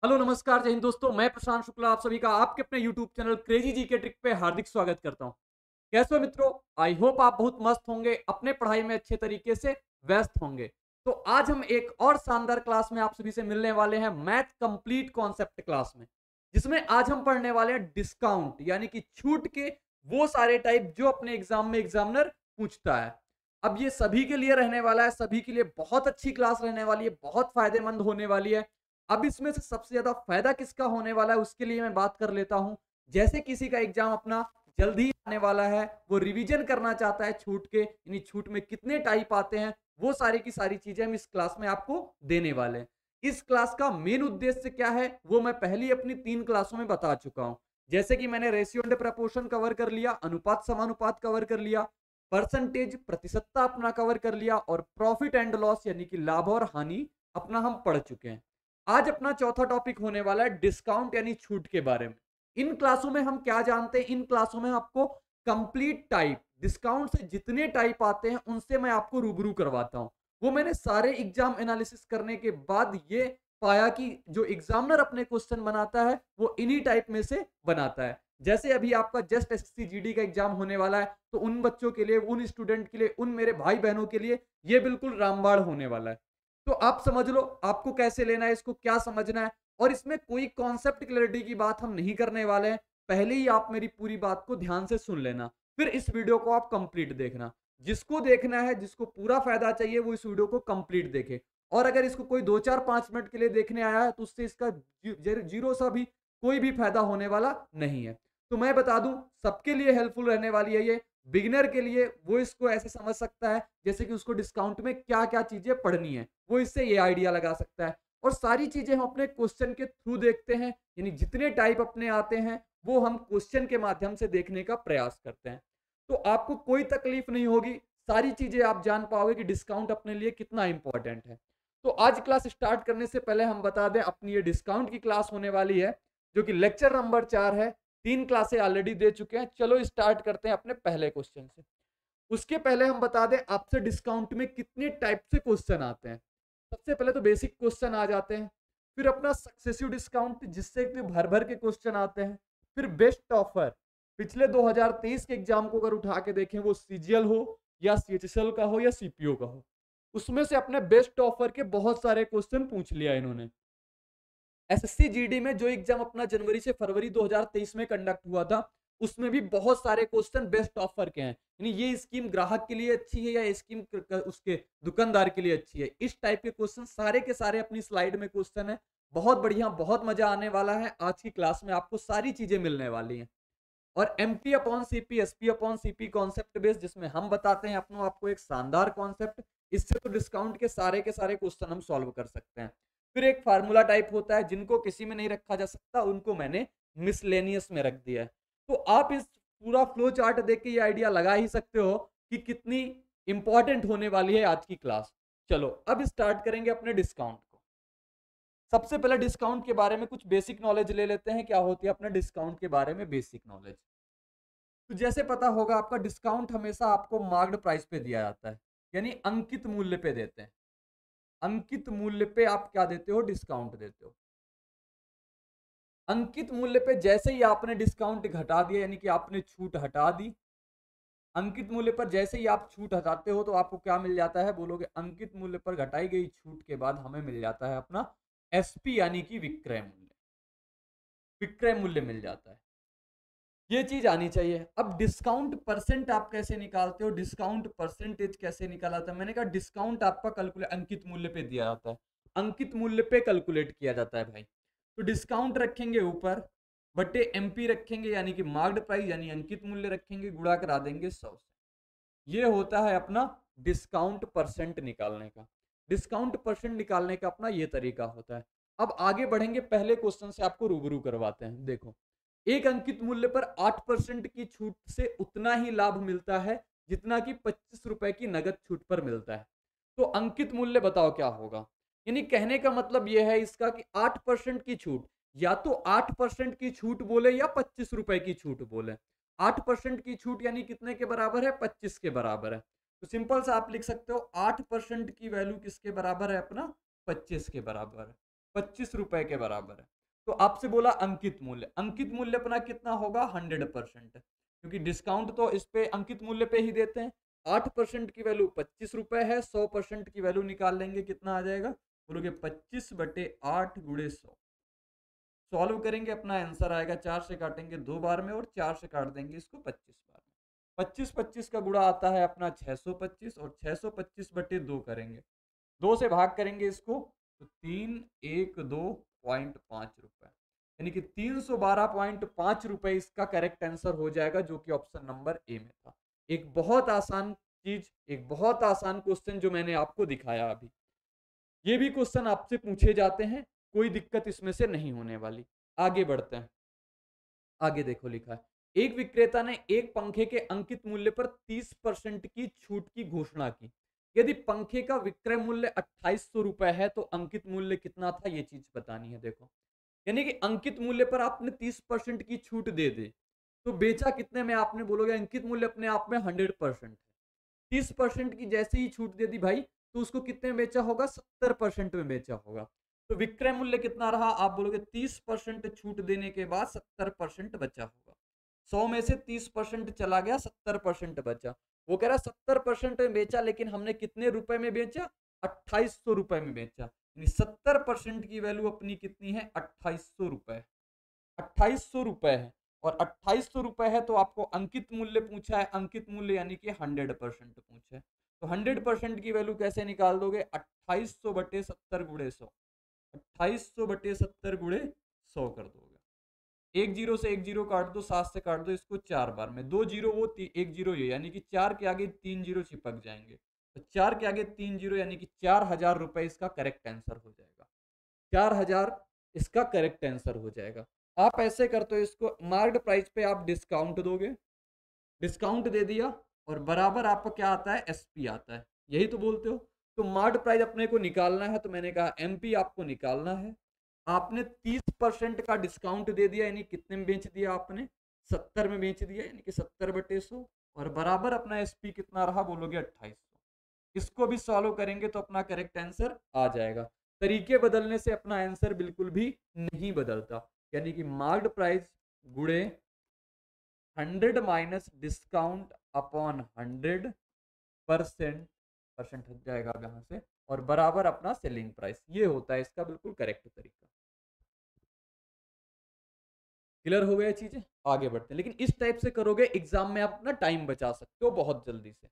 Hello नमस्कार जय हिंद दोस्तों, मैं प्रशांत शुक्ला आप सभी का आपके अपने यूट्यूब चैनल क्रेजी जी के ट्रिक पे हार्दिक स्वागत करता हूं। कैसे हो मित्रों? आई होप आप बहुत मस्त होंगे, अपने पढ़ाई में अच्छे तरीके से व्यस्त होंगे। तो आज हम एक और शानदार क्लास में आप सभी से मिलने वाले हैं, मैथ कंप्लीट कॉन्सेप्ट क्लास में, जिसमें आज हम पढ़ने वाले हैं डिस्काउंट यानी कि छूट के वो सारे टाइप जो अपने एग्जाम में एग्जामिनर पूछता है। अब ये सभी के लिए रहने वाला है, सभी के लिए बहुत अच्छी क्लास रहने वाली है, बहुत फायदेमंद होने वाली है। अब इसमें से सबसे ज्यादा फायदा किसका होने वाला है उसके लिए मैं बात कर लेता हूं। जैसे किसी का एग्जाम अपना जल्दी आने वाला है, वो रिवीजन करना चाहता है छूट के, यानी छूट में कितने टाइप आते हैं, वो सारी की सारी चीजें हम इस क्लास में आपको देने वाले हैं। इस क्लास का मेन उद्देश्य क्या है वो मैं पहली अपनी 3 क्लासों में बता चुका हूं। जैसे कि मैंने रेशियो एंड प्रपोर्शन कवर कर लिया, अनुपात समानुपात कवर कर लिया, परसेंटेज प्रतिशतता अपना कवर कर लिया, और प्रॉफिट एंड लॉस यानी कि लाभ और हानि अपना हम पढ़ चुके हैं। आज अपना चौथा टॉपिक होने वाला है डिस्काउंट यानी छूट के बारे में। इन क्लासों में हम क्या जानते हैं? इन क्लासों में आपको कंप्लीट टाइप डिस्काउंट से जितने टाइप आते हैं उनसे मैं आपको रूबरू करवाता हूं। वो मैंने सारे एग्जाम एनालिसिस करने के बाद ये पाया कि जो एग्जामिनर अपने क्वेश्चन बनाता है वो इन्हीं टाइप में से बनाता है। जैसे अभी आपका जस्ट एसएससी जीडी का एग्जाम होने वाला है, तो उन बच्चों के लिए, उन स्टूडेंट के लिए, उन मेरे भाई बहनों के लिए ये बिल्कुल रामबाण होने वाला है। तो आप समझ लो आपको कैसे लेना है, इसको क्या समझना है। और इसमें कोई कॉन्सेप्ट क्लैरिटी की बात हम नहीं करने वाले हैं। पहले ही आप मेरी पूरी बात को ध्यान से सुन लेना, फिर इस वीडियो को आप कंप्लीट देखना। जिसको देखना है, जिसको पूरा फायदा चाहिए, वो इस वीडियो को कंप्लीट देखे। और अगर इसको कोई 2 4 5 मिनट के लिए देखने आया है तो उससे इसका जीरो सा भी कोई भी फायदा होने वाला नहीं है। तो मैं बता दूं, सबके लिए हेल्पफुल रहने वाली है ये। बिगिनर के लिए वो इसको ऐसे समझ सकता है जैसे कि उसको डिस्काउंट में क्या क्या चीजें पढ़नी है, वो इससे ये आइडिया लगा सकता है। और सारी चीजें हम अपने क्वेश्चन के थ्रू देखते हैं, यानी जितने टाइप अपने आते हैं वो हम क्वेश्चन के माध्यम से देखने का प्रयास करते हैं। तो आपको कोई तकलीफ नहीं होगी, सारी चीजें आप जान पाओगे कि डिस्काउंट अपने लिए कितना इंपॉर्टेंट है। तो आज क्लास स्टार्ट करने से पहले हम बता दें, अपनी ये डिस्काउंट की क्लास होने वाली है जो कि लेक्चर नंबर 4 है। 3 क्लासें ऑलरेडी दे चुके हैं। चलो स्टार्ट करते हैं अपने पहले क्वेश्चन से। उसके पहले हम बता दें आपसे, डिस्काउंट में कितने टाइप से क्वेश्चन आते हैं। सबसे पहले तो बेसिक क्वेश्चन आ जाते हैं, फिर अपना सक्सेसिव डिस्काउंट जिससे कि भर भर के क्वेश्चन आते हैं, फिर बेस्ट ऑफर। पिछले 2023 के एग्जाम को अगर उठा के देखें, वो सीजीएल हो या सीएचएसएल का हो या सीपीओ का हो, उसमें से अपने बेस्ट ऑफर के बहुत सारे क्वेश्चन पूछ लिया इन्होंने। एसएससी जीडी में जो एग्जाम अपना जनवरी से फरवरी 2023 में कंडक्ट हुआ था, उसमें भी बहुत सारे क्वेश्चन बेस्ट ऑफर के हैं, यानी ये स्कीम ग्राहक के लिए अच्छी है या ये स्कीम उसके दुकानदार के लिए अच्छी है। इस टाइप के क्वेश्चन सारे के सारे अपनी स्लाइड में क्वेश्चन है। बहुत बढ़िया, बहुत मजा आने वाला है। आज की क्लास में आपको सारी चीजें मिलने वाली हैं। और MP upon CP, SP upon CP concept based, जिसमें हम बताते हैं अपनों आपको एक शानदार कॉन्सेप्ट। इससे तो डिस्काउंट के सारे क्वेश्चन हम सॉल्व कर सकते हैं। फिर एक फार्मूला टाइप होता है, जिनको किसी में नहीं रखा जा सकता उनको मैंने मिसलेनियस में रख दिया है। तो आप इस पूरा फ्लो चार्ट देख के ये आइडिया लगा ही सकते हो कि कितनी इंपॉर्टेंट होने वाली है आज की क्लास। चलो अब स्टार्ट करेंगे अपने डिस्काउंट को। सबसे पहले डिस्काउंट के बारे में कुछ बेसिक नॉलेज ले लेते हैं। क्या होती है अपने डिस्काउंट के बारे में बेसिक नॉलेज? तो जैसे पता होगा, आपका डिस्काउंट हमेशा आपको मार्क्ड प्राइस पे दिया जाता है, यानी अंकित मूल्य पे देते हैं। अंकित मूल्य पे आप क्या देते हो? डिस्काउंट देते हो। अंकित मूल्य पे जैसे ही आपने डिस्काउंट घटा दिया, यानी कि आपने छूट हटा दी, अंकित मूल्य पर जैसे ही आप छूट हटाते हो तो आपको क्या मिल जाता है? बोलोगे अंकित मूल्य पर घटाई गई छूट के बाद हमें मिल जाता है अपना एसपी यानी कि विक्रय मूल्य। विक्रय मूल्य मिल जाता है। ये चीज आनी चाहिए। अब डिस्काउंट परसेंट आप कैसे निकालते हो? डिस्काउंट परसेंटेज कैसे निकाला था? मैंने कहा डिस्काउंट आपका कैलकुलेट अंकित मूल्य पे दिया जाता है, अंकित मूल्य पे कैलकुलेट किया जाता है भाई। तो डिस्काउंट रखेंगे ऊपर, बटे एमपी रखेंगे यानी कि मार्क्ड प्राइस, यानी अंकित मूल्य रखेंगे, गुणा करा देंगे 100 से। ये होता है अपना डिस्काउंट परसेंट निकालने का। डिस्काउंट परसेंट निकालने का अपना ये तरीका होता है। अब आगे बढ़ेंगे, पहले क्वेश्चन से आपको रूबरू करवाते हैं। देखो, एक अंकित मूल्य पर 8% की छूट से उतना ही लाभ मिलता है जितना कि 25 रुपए की नगद छूट पर मिलता है। तो अंकित मूल्य बताओ क्या होगा? यानी कहने का मतलब यह है इसका कि 8% की छूट, या तो 8% की छूट बोले या 25 रुपए की छूट बोले। 8% की छूट यानी कितने के बराबर है? 25 के बराबर है। तो सिंपल सा आप लिख सकते हो 8% की वैल्यू किसके बराबर है? अपना 25 के बराबर है। 25 रुपए के बराबर है। तो आपसे बोला अंकित मूल्य अपना कितना होगा 100%, क्योंकि डिस्काउंट तो इस पे अंकित मूल्य पे ही देते हैं। 8% की वैल्यू 25 रुपए है, 100% की वैल्यू निकाल लेंगे, कितना आ जाएगा, बोलोगे 25/8 गुणे 100। सॉल्व करेंगे, अपना आंसर आएगा, 4 से काटेंगे 2 बार में और 4 से काट देंगे इसको 25 बार में। 25 का गुणा आता है अपना 625 और 625/2 करेंगे, 2 से भाग करेंगे इसको तो 312.5 रुपए, यानी कि 312.5 रुपए इसका करेक्ट आंसर हो जाएगा, जो कि ऑप्शन नंबर ए में था। एक बहुत आसान चीज, एक बहुत आसान क्वेश्चन जो मैंने आपको दिखाया अभी। ये भी क्वेश्चन आपसे पूछे जाते हैं, कोई दिक्कत इसमें से नहीं होने वाली। आगे बढ़ते हैं। आगे देखो लिखा है, एक विक्रेता ने एक पंखे के अंकित मूल्य पर 30% की छूट की घोषणा की। यदि पंखे का विक्रय मूल्य 2800 रुपए है तो अंकित मूल्य कितना था, ये चीज बतानी है। देखो, यानी कि अंकित मूल्य पर आपने 30% की छूट दे दी, तो बेचा कितने में, आपने बोलोगे अंकित मूल्य अपने आप में 100% है। 30% की जैसे ही छूट दे दी भाई, तो उसको कितने में बेचा होगा, 70% में बेचा होगा। तो विक्रय मूल्य कितना रहा, आप बोलोगे 30% छूट देने के बाद 70% बचा होगा। 100 में से 30% चला गया, 70% बचा। वो कह रहा 70% में बेचा, लेकिन हमने कितने रुपए में बेचा, 2800 रुपए में बेचा। 70% की वैल्यू अपनी कितनी है, 2800 रुपए। 2800 रुपए है, और 2800 रुपए है तो आपको अंकित मूल्य पूछा है, अंकित मूल्य यानी कि 100% पूछा है। तो 100% की वैल्यू कैसे निकाल दोगे, 2800/70 गुणे 100, 2800/70 गुणे 100 कर दोगे। एक जीरो से एक जीरो काट दो, 7 से काट दो इसको 4 बार में, 2 जीरो वो एक जीरो ये, यानी कि 4 के आगे 3 जीरो चिपक जाएंगे, तो 4 के आगे 3 जीरो, यानी कि 4000 रुपए इसका करेक्ट आंसर हो जाएगा। 4000 इसका करेक्ट आंसर हो जाएगा। आप ऐसे करते हो, इसको मार्क्ड प्राइस पे आप डिस्काउंट दोगे, डिस्काउंट दे दिया, और बराबर आपको क्या आता है, एसपी आता है, यही तो बोलते हो। तो मार्क्ड प्राइस अपने को निकालना है, तो मैंने कहा एमपी आपको निकालना है। आपने 30% का डिस्काउंट दे दिया, यानी कितने में बेच दिया आपने, 70 में बेच दिया, यानी कि 70/100, और बराबर अपना एसपी कितना रहा, बोलोगे 2800। इसको भी सॉल्व करेंगे तो अपना करेक्ट आंसर आ जाएगा। तरीके बदलने से अपना आंसर बिल्कुल भी नहीं बदलता, यानी कि मार्क्ड प्राइस गुणे 100 माइनस डिस्काउंट अपॉन 100% परसेंट हट जाएगा यहाँ से, और बराबर अपना सेलिंग प्राइस, ये होता है इसका बिल्कुल करेक्ट तरीका। क्लियर हो गया चीजें, आगे बढ़ते हैं। लेकिन इस टाइप से करोगे एग्जाम में आप अपना टाइम बचा सकते हो बहुत जल्दी से।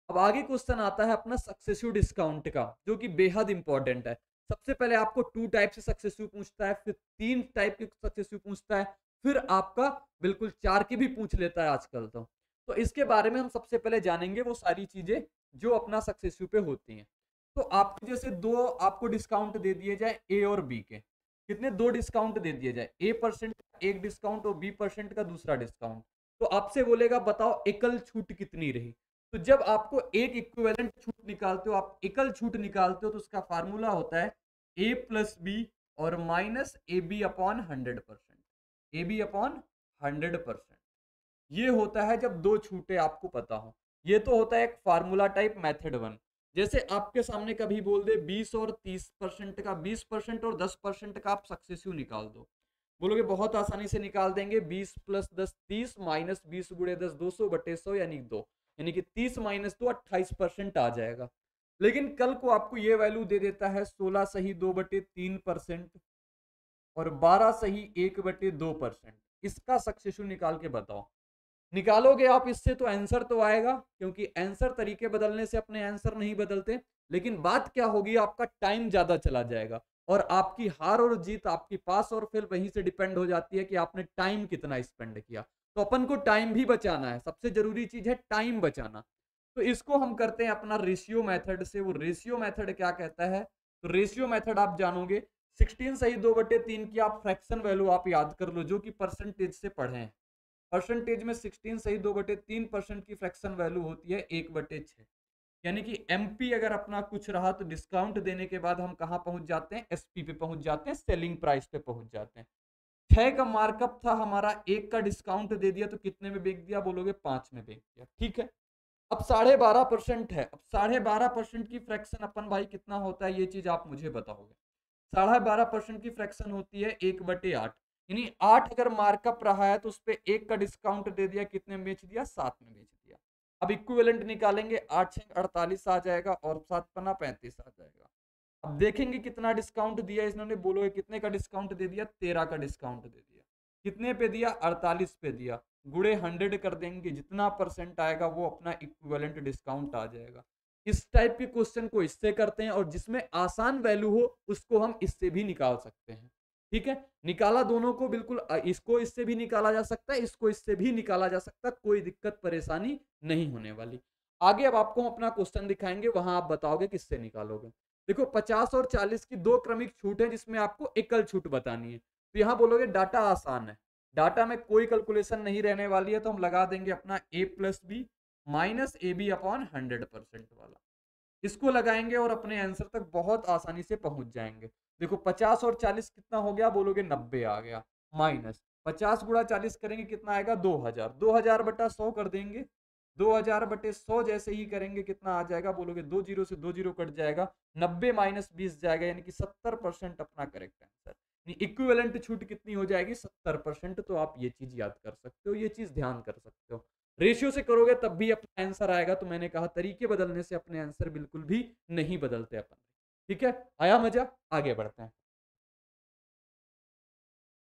अब आगे क्वेश्चन आता है अपना सक्सेसिव डिस्काउंट का, जो कि बेहद इंपॉर्टेंट है। सबसे पहले आपको 2 टाइप से सक्सेसिव पूछता है, फिर 3 टाइप के सक्सेसिव पूछता है, फिर आपका बिल्कुल 4 की भी पूछ लेता है आजकल तो इसके बारे में हम सबसे पहले जानेंगे वो सारी चीजें जो अपना सक्सेसिव पे होती हैं। तो आपको जैसे 2 आपको डिस्काउंट दे दिए जाए, ए और बी के, कितने 2 डिस्काउंट दे दिए जाए, ए परसेंट एक डिस्काउंट और बी परसेंट का दूसरा डिस्काउंट। तो आपसे बोलेगा बताओ एकल छूट कितनी रही। तो जब आपको एक इक्विवेलेंट छूट निकालते हो, आप एकल छूट निकालते हो, तो उसका फार्मूला होता है ए प्लस बी और minus A B upon 100%, A B upon 100%। ये होता है जब 2 छूटे आपको पता हो। ये तो होता है एक फार्मूला टाइप मेथड 1। जैसे आपके सामने कभी बोल दे 20 और 30% का, 20% और 10% का आप सक्सेसिव निकाल दो, बोलोगे बहुत आसानी से निकाल देंगे। 20 प्लस 10 30, माइनस 20 गुणे 10 200/100 यानी 2, यानी कि 30 माइनस 2 28% आ जाएगा। लेकिन कल को आपको ये वैल्यू दे देता है 16 सही 2/3% और 12 सही 1/2%। इसका सक्सेसिव निकाल के बताओ। निकालोगे आप इससे तो आंसर तो आएगा, क्योंकि आंसर तरीके बदलने से अपने आंसर नहीं बदलते। लेकिन बात क्या होगी, आपका टाइम ज्यादा चला जाएगा, और आपकी हार और जीत, आपकी पास और फेल वहीं से डिपेंड हो जाती है कि आपने टाइम कितना स्पेंड किया। तो अपन को टाइम भी बचाना है, सबसे जरूरी चीज है टाइम बचाना। तो इसको हम करते हैं अपना रेशियो मेथड से। वो रेशियो मेथड क्या कहता है, तो रेशियो मेथड आप जानोगे 16 सही 2/3 की आप फ्रैक्शन वैल्यू आप याद कर लो, जो कि परसेंटेज से पढ़े हैं। परसेंटेज में 16 सही 2/3% की फ्रैक्शन वैल्यू होती है 1/6, यानी कि एमपी अगर अपना कुछ रहा तो डिस्काउंट देने के बाद हम कहां पहुंच जाते हैं, एसपी पे पहुंच जाते हैं, सेलिंग प्राइस पे पहुंच जाते हैं। 6 का मार्कअप था हमारा, 1 का डिस्काउंट दे दिया तो कितने में बेच दिया, बोलोगे 5 में बेच दिया। ठीक है, अब 12.5% है। अब 12.5% की फ्रैक्शन अपन भाई कितना होता है, ये चीज आप मुझे बताओगे। 12.5% की फ्रैक्शन होती है 1/8, यानी 8 अगर मार्कअप रहा है तो उस पे 1 का डिस्काउंट दे दिया, कितने में बेच दिया, 7 में बेच दिया। अब इक्विवेलेंट निकालेंगे, 8 6 48 आ जाएगा और 7 पन्ना 35 आ जाएगा। अब देखेंगे कितना डिस्काउंट दिया इन्होंने, बोलोगे कितने का डिस्काउंट दे दिया, 13 का डिस्काउंट दे दिया। कितने पे दिया, 48 पे दिया, गुड़े 100 कर देंगे, जितना परसेंट आएगा वो अपना इक्विवेलेंट डिस्काउंट आ जाएगा। इस टाइप के क्वेश्चन को इससे करते हैं, और जिसमें आसान वैल्यू हो उसको हम इससे भी निकाल सकते हैं। ठीक है, निकाला दोनों को बिल्कुल, इसको इससे भी निकाला जा सकता है, इसको इससे भी निकाला जा सकता है, कोई दिक्कत परेशानी नहीं होने वाली। आगे अब आपको अपना क्वेश्चन दिखाएंगे, वहां आप बताओगे किससे निकालोगे। देखो 50 और 40 की दो क्रमिक छूट है जिसमें आपको एकल छूट बतानी है, तो यहां बोलोगे डाटा आसान है, डाटा में कोई कैलकुलेशन नहीं रहने वाली है, तो हम लगा देंगे अपना a plus B minus A B upon 100% वाला, इसको लगाएंगे और अपने आंसर तक बहुत आसानी से पहुंच जाएंगे। देखो 50 और 40 कितना हो गया, बोलोगे 90 आ गया, माइनस 50 गुणा 40 करेंगे कितना आएगा, 2000, 2000 बटा 100 कर देंगे, 2000 बटे 100 जैसे ही करेंगे कितना आ जाएगा, बोलोगे 2 जीरो से 2 जीरो कट जाएगा, 90 माइनस 20 जाएगा, यानी कि 70% अपना करेक्ट आंसर। इक्विवेलेंट छूट कितनी हो जाएगी, 70%। तो आप ये चीज याद कर सकते हो, ये चीज ध्यान कर सकते हो। रेशियो से करोगे तब भी अपना आंसर आएगा, तो मैंने कहा तरीके बदलने से अपने आंसर बिल्कुल भी नहीं बदलते अपन। ठीक है, आया मजा, आगे बढ़ते हैं।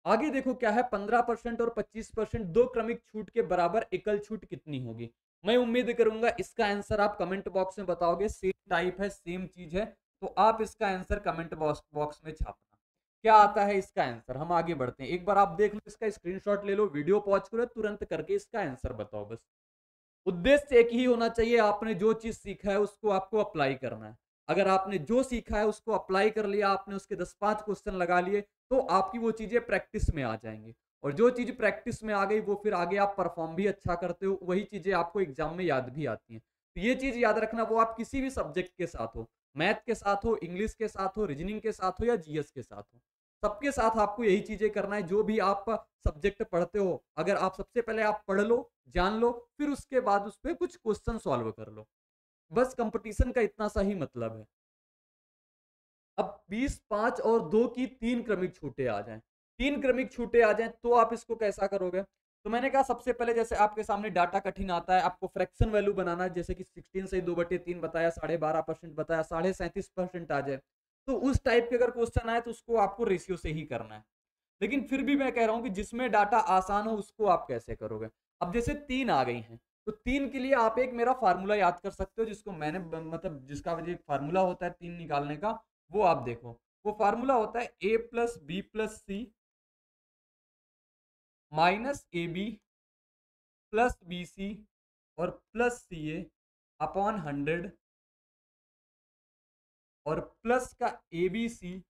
आगे देखो क्या है, 15% और 25% दो क्रमिक छूट के बराबर एकल छूट कितनी होगी। मैं उम्मीद करूंगा इसका आंसर आप कमेंट बॉक्स में बताओगे, सेम टाइप है, सेम चीज है, तो आप इसका आंसर कमेंट बॉक्स में छापना क्या आता है इसका आंसर। हम आगे बढ़ते हैं, एक बार आप देख लो, इसका स्क्रीनशॉट ले लो, वीडियो पॉज करो, तुरंत करके इसका आंसर बताओ। बस उद्देश्य एक ही होना चाहिए, आपने जो चीज सीखा है उसको आपको अप्लाई करना है। अगर आपने जो सीखा है उसको अप्लाई कर लिया, आपने उसके 10-5 क्वेश्चन लगा लिए, तो आपकी वो चीजें प्रैक्टिस में आ जाएंगी, और जो चीज प्रैक्टिस में आ गई वो फिर आगे आप परफॉर्म भी अच्छा करते हो, वही चीजें आपको एग्जाम में याद भी आती हैं। तो ये चीज याद रखना, वो आप किसी भी सब्जेक्ट के साथ हो, मैथ के साथ हो, इंग्लिश के साथ हो, रीजनिंग के साथ हो, या जीएस के साथ हो, सबके साथ आपको यही चीजें करना है। जो भी आप सब्जेक्ट पढ़ते हो, अगर आप सबसे पहले आप पढ़ लो, जान लो, फिर उसके बाद उस पर कुछ क्वेश्चन सॉल्व कर लो, बस कंपटीशन का इतना सा ही मतलब है। अब 20, 5 और 2 की तीन क्रमिक छूटे आ जाएं, तीन क्रमिक छूटे आ जाएं, तो आप इसको कैसा करोगे। तो मैंने कहा सबसे पहले जैसे आपके सामने डाटा कठिन आता है, आपको फ्रैक्शन वैल्यू बनाना है, जैसे कि 16 से 2/3 बताया, 12.5% बताया, 37% आ जाए, तो उस टाइप के अगर क्वेश्चन आए तो उसको आपको रेशियो से ही करना है। लेकिन फिर भी मैं कह रहा हूं कि जिसमें डाटा आसान हो उसको आप कैसे करोगे। अब जैसे तीन आ गई हैं, तो तीन के लिए आप एक मेरा फार्मूला याद कर सकते हो, जिसको मैंने मतलब जिसका फार्मूला होता है तीन निकालने का, वो आप देखो। वो फार्मूला होता है a plus B plus C minus A B plus B C और प्लस सी ए अपॉन 100, और प्लस का ए बी सी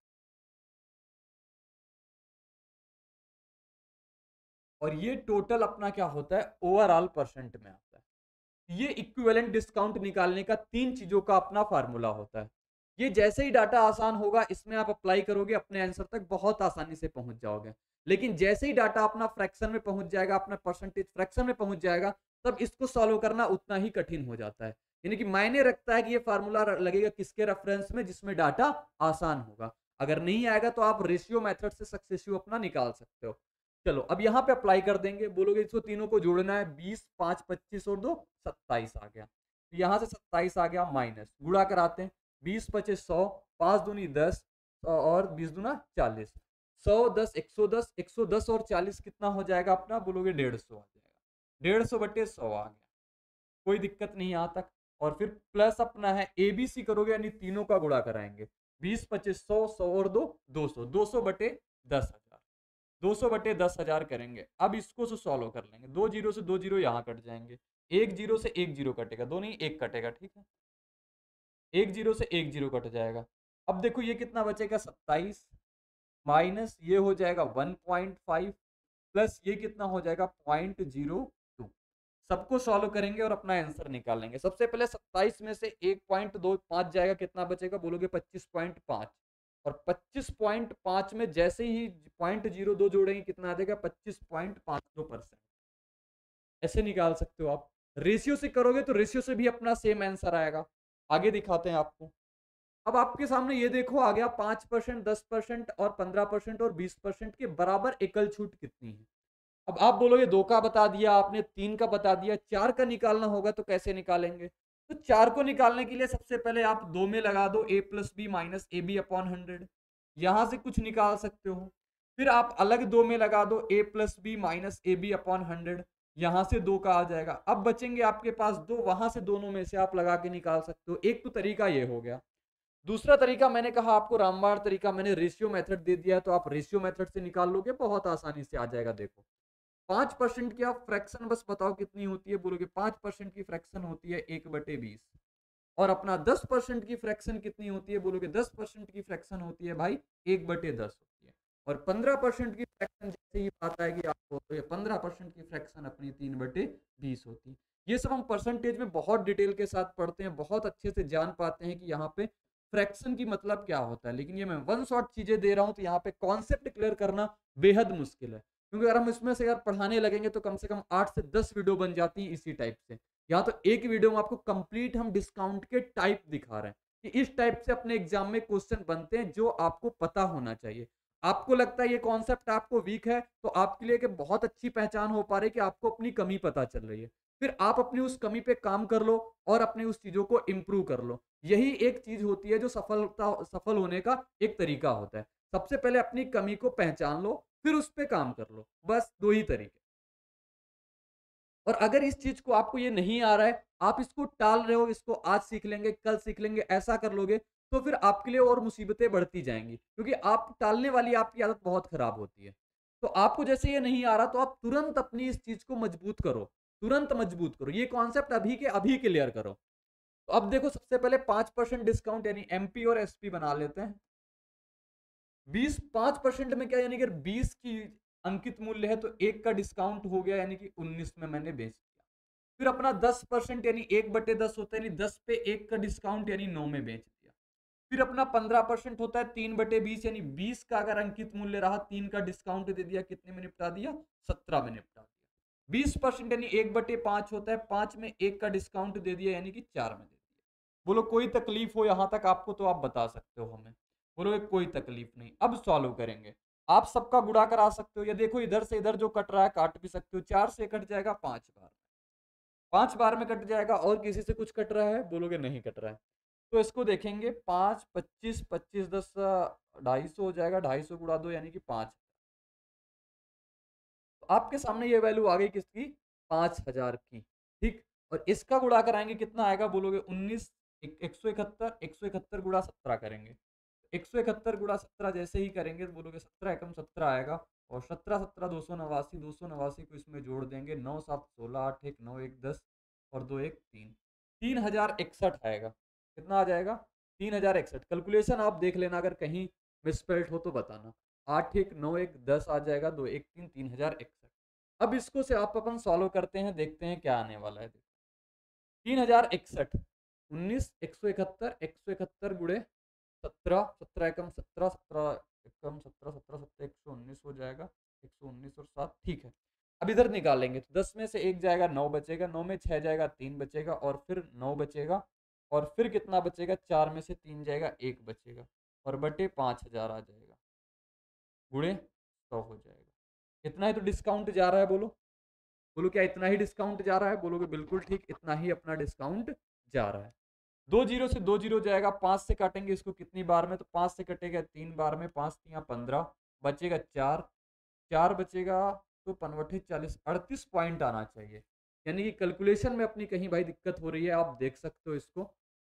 और ये टोटल अपना क्या होता है, ओवरऑल परसेंट में आता है। ये इक्विवेलेंट डिस्काउंट निकालने का तीन चीजों का अपना फार्मूला होता है। ये जैसे ही डाटा आसान होगा इसमें आप अप्लाई करोगे, अपने आंसर तक बहुत आसानी से पहुंच जाओगे। लेकिन जैसे ही डाटा अपना फ्रैक्शन में पहुंच जाएगा, अपना परसेंटेज फ्रैक्शन में पहुंच जाएगा, तब इसको सॉल्व करना उतना ही कठिन हो जाता है। यानी कि मायने रखता है कि ये फार्मूला लगेगा किसके रेफरेंस में, जिसमें डाटा आसान होगा। अगर नहीं आएगा तो आप रेशियो मेथड से सक्सेसिव अपना निकाल सकते हो। चलो अब यहाँ पे अप्लाई कर देंगे, बोलोगे इसको तीनों को जोड़ना है, 20, 5, 25 और 2 27 आ गया, तो यहाँ से 27 आ गया, माइनस गुणा कराते हैं, 20 25 100, 5 दूनी 10 और 20 दूना 40, 110 110, 110 और 40 कितना हो जाएगा अपना, बोलोगे 150 आ जाएगा, 150/100 आ गया, कोई दिक्कत नहीं यहाँ तक। और फिर प्लस अपना है एबीसी करोगे, यानी तीनों का गुणा कराएंगे, 20 25 100, 100 और 2 200, 200/10,000, 200/10,000 करेंगे। अब इसको से सॉल्व कर लेंगे, दो जीरो से दो जीरो यहाँ कट जाएंगे, एक जीरो से एक जीरो कटेगा, दो नहीं एक कटेगा, ठीक है, एक जीरो से एक जीरो कट जाएगा। अब देखो ये कितना बचेगा, 27 माइनस ये हो जाएगा 1.5 प्लस ये कितना हो जाएगा 0.02। सबको सॉल्व करेंगे और अपना आंसर निकालेंगे। सबसे पहले 27 में से 1.25 जाएगा, कितना बचेगा, बोलोगे 25.5, और 25.5 में जैसे ही 0.02 जोड़ेंगे कितना आ जाएगा, 25.52%। ऐसे निकाल सकते हो आप। रेशियो से करोगे तो रेशियो से भी अपना सेम आंसर आएगा। आगे दिखाते हैं आपको। अब आपके सामने ये देखो आ गया 5%, 10% और 15% और 20% के बराबर एकल छूट कितनी है। अब आप बोलोगे 2 का बता दिया आपने, 3 का बता दिया, 4 का निकालना होगा तो कैसे निकालेंगे? तो 4 को निकालने के लिए सबसे पहले आप 2 में लगा दो a plus B minus A B upon 100, यहां से कुछ निकाल सकते हो। फिर आप अलग 2 में लगा दो a plus B minus A B upon 100, यहां से 2 का आ जाएगा। अब बचेंगे आपके पास 2, वहां से दोनों में से आप लगा के निकाल सकते हो। एक तो तरीका ये हो गया। दूसरा तरीका मैंने कहा आपको रामबाण तरीका, मैंने रेशियो मेथड दे दिया है, तो आप रेशियो मेथड से निकाल लोगे, बहुत आसानी से आ जाएगा। देखो 5% की आप फ्रैक्शन बस बताओ कितनी होती है, बोलोगे 5% की फ्रैक्शन होती है 1/20। और अपना 10% की फ्रैक्शन कितनी होती है, बोलोगे 10% की फ्रैक्शन होती है भाई 1/10 होती है। और 15% की फ्रैक्शन जैसे ही बात आएगी आपको, तो ये 15% की फ्रैक्शन अपनी 3/20 होती है। ये सब हम परसेंटेज में बहुत डिटेल के साथ पढ़ते हैं, बहुत अच्छे से जान पाते हैं कि यहाँ पे फ्रैक्शन की मतलब क्या होता है। लेकिन ये मैं वन शॉट चीजें दे रहा हूँ, तो यहाँ पे कॉन्सेप्ट क्लियर करना बेहद मुश्किल है, क्योंकि अगर हम इसमें से अगर पढ़ाने लगेंगे तो कम से कम 8 से 10 वीडियो बन जाती है इसी टाइप से। यहाँ तो एक वीडियो में आपको कंप्लीट हम डिस्काउंट के टाइप दिखा रहे हैं कि इस टाइप से अपने एग्जाम में क्वेश्चन बनते हैं, जो आपको पता होना चाहिए। आपको लगता है ये कॉन्सेप्ट आपको वीक है, तो आपके लिए बहुत अच्छी पहचान हो पा रही है कि आपको अपनी कमी पता चल रही है। फिर आप अपनी उस कमी पे काम कर लो और अपनी उस चीजों को इंप्रूव कर लो। यही एक चीज होती है जो सफल होने का एक तरीका होता है। सबसे पहले अपनी कमी को पहचान लो, फिर उस पर काम कर लो। बस 2 ही तरीके। और अगर इस चीज को आपको ये नहीं आ रहा है, आप इसको टाल रहे हो, इसको आज सीख लेंगे, कल सीख लेंगे, ऐसा कर लोगे, तो फिर आपके लिए और मुसीबतें बढ़ती जाएंगी, क्योंकि आप टालने वाली आपकी आदत बहुत खराब होती है। तो आपको जैसे ये नहीं आ रहा, तो आप तुरंत अपनी इस चीज को मजबूत करो, तुरंत मजबूत करो, ये कॉन्सेप्ट अभी के अभी क्लियर करो। तो अब देखो, सबसे पहले 5% डिस्काउंट यानी एमपी और एसपी बना लेते हैं। 5% में क्या, यानी कि 20 की अंकित मूल्य है, तो एक का डिस्काउंट हो गया, यानी कि 19 में मैंने बेच दिया। फिर अपना 10% यानी 1/10 होता है, यानी 10 पे 1 का डिस्काउंट यानी 9 में बेच दिया। फिर अपना 15% होता है 3/20, यानी 20 का अगर अंकित मूल्य रहा, 3 का डिस्काउंट दे दिया, कितने में निपटा दिया, 17 में निपटा दिया। 20% यानी 1/5 होता है, 5 में 1 का डिस्काउंट दे दिया, यानी कि 4 में दे दिया। बोलो कोई तकलीफ हो यहां तक आपको, तो आप बता सकते हो हमें। बोलोगे कोई तकलीफ नहीं। अब सॉल्व करेंगे। आप सबका गुणा करा सकते हो, ये देखो इधर से इधर जो कट रहा है काट भी सकते हो। 4 से कट जाएगा 5 बार, 5 बार में कट जाएगा। और किसी से कुछ कट रहा है, बोलोगे नहीं कट रहा है। तो इसको देखेंगे, 5 25 25 10 250 हो जाएगा, 250 गुणा 2 यानी कि 5। तो आपके सामने ये वैल्यू आ गई किसकी, 5000 की। ठीक, और इसका गुणा कराएंगे, कितना आएगा, बोलोगे 19 171 171 गुणा 17 करेंगे। 171 गुणा 17 जैसे ही करेंगे, तो बोलोगे 17 एकम 17 आएगा। और 17 17 289, 289 को इसमें जोड़ देंगे, 9 7 16 8 1 9 1 10 और 2 1 3, 3061 आएगा। कितना आ जाएगा, 3061। कैलकुलेशन आप देख लेना, अगर कहीं मिसपेल्ट हो तो बताना। 8 1 9 1 10 आ जाएगा, 2 1 3, 3061। अब इसको से आप अपन सॉल्व करते हैं, देखते हैं क्या आने वाला है। 3061, 19 171, 171 गुणे 17, 17 एकम 17, 17 एकम 17, 17 17 119 हो जाएगा, 119 और 7, ठीक है। अब इधर निकालेंगे, तो 10 में से 1 जाएगा, 9 बचेगा, 9 में 6 जाएगा, 3 बचेगा, और फिर 9 बचेगा, और फिर कितना बचेगा, 4 में से 3 जाएगा, 1 बचेगा, और बटे 5000 आ जाएगा, गुणे 100 हो जाएगा। इतना ही तो डिस्काउंट जा रहा है, बोलो बोलो क्या इतना ही डिस्काउंट जा रहा है, बोलोगे बिल्कुल ठीक, इतना ही अपना डिस्काउंट जा रहा है। 2 जीरो से 2 जीरो जाएगा, 5 से काटेंगे इसको कितनी बार में, तो 5 से कटेगा 3 बार में, 5 3 15, बचेगा 4, 4 बचेगा, तो 15 40 38 पॉइंट आना चाहिए। यानी कि कैलकुलेशन में अपनी कहीं भाई दिक्कत हो रही है, आप देख सकते हो इसको।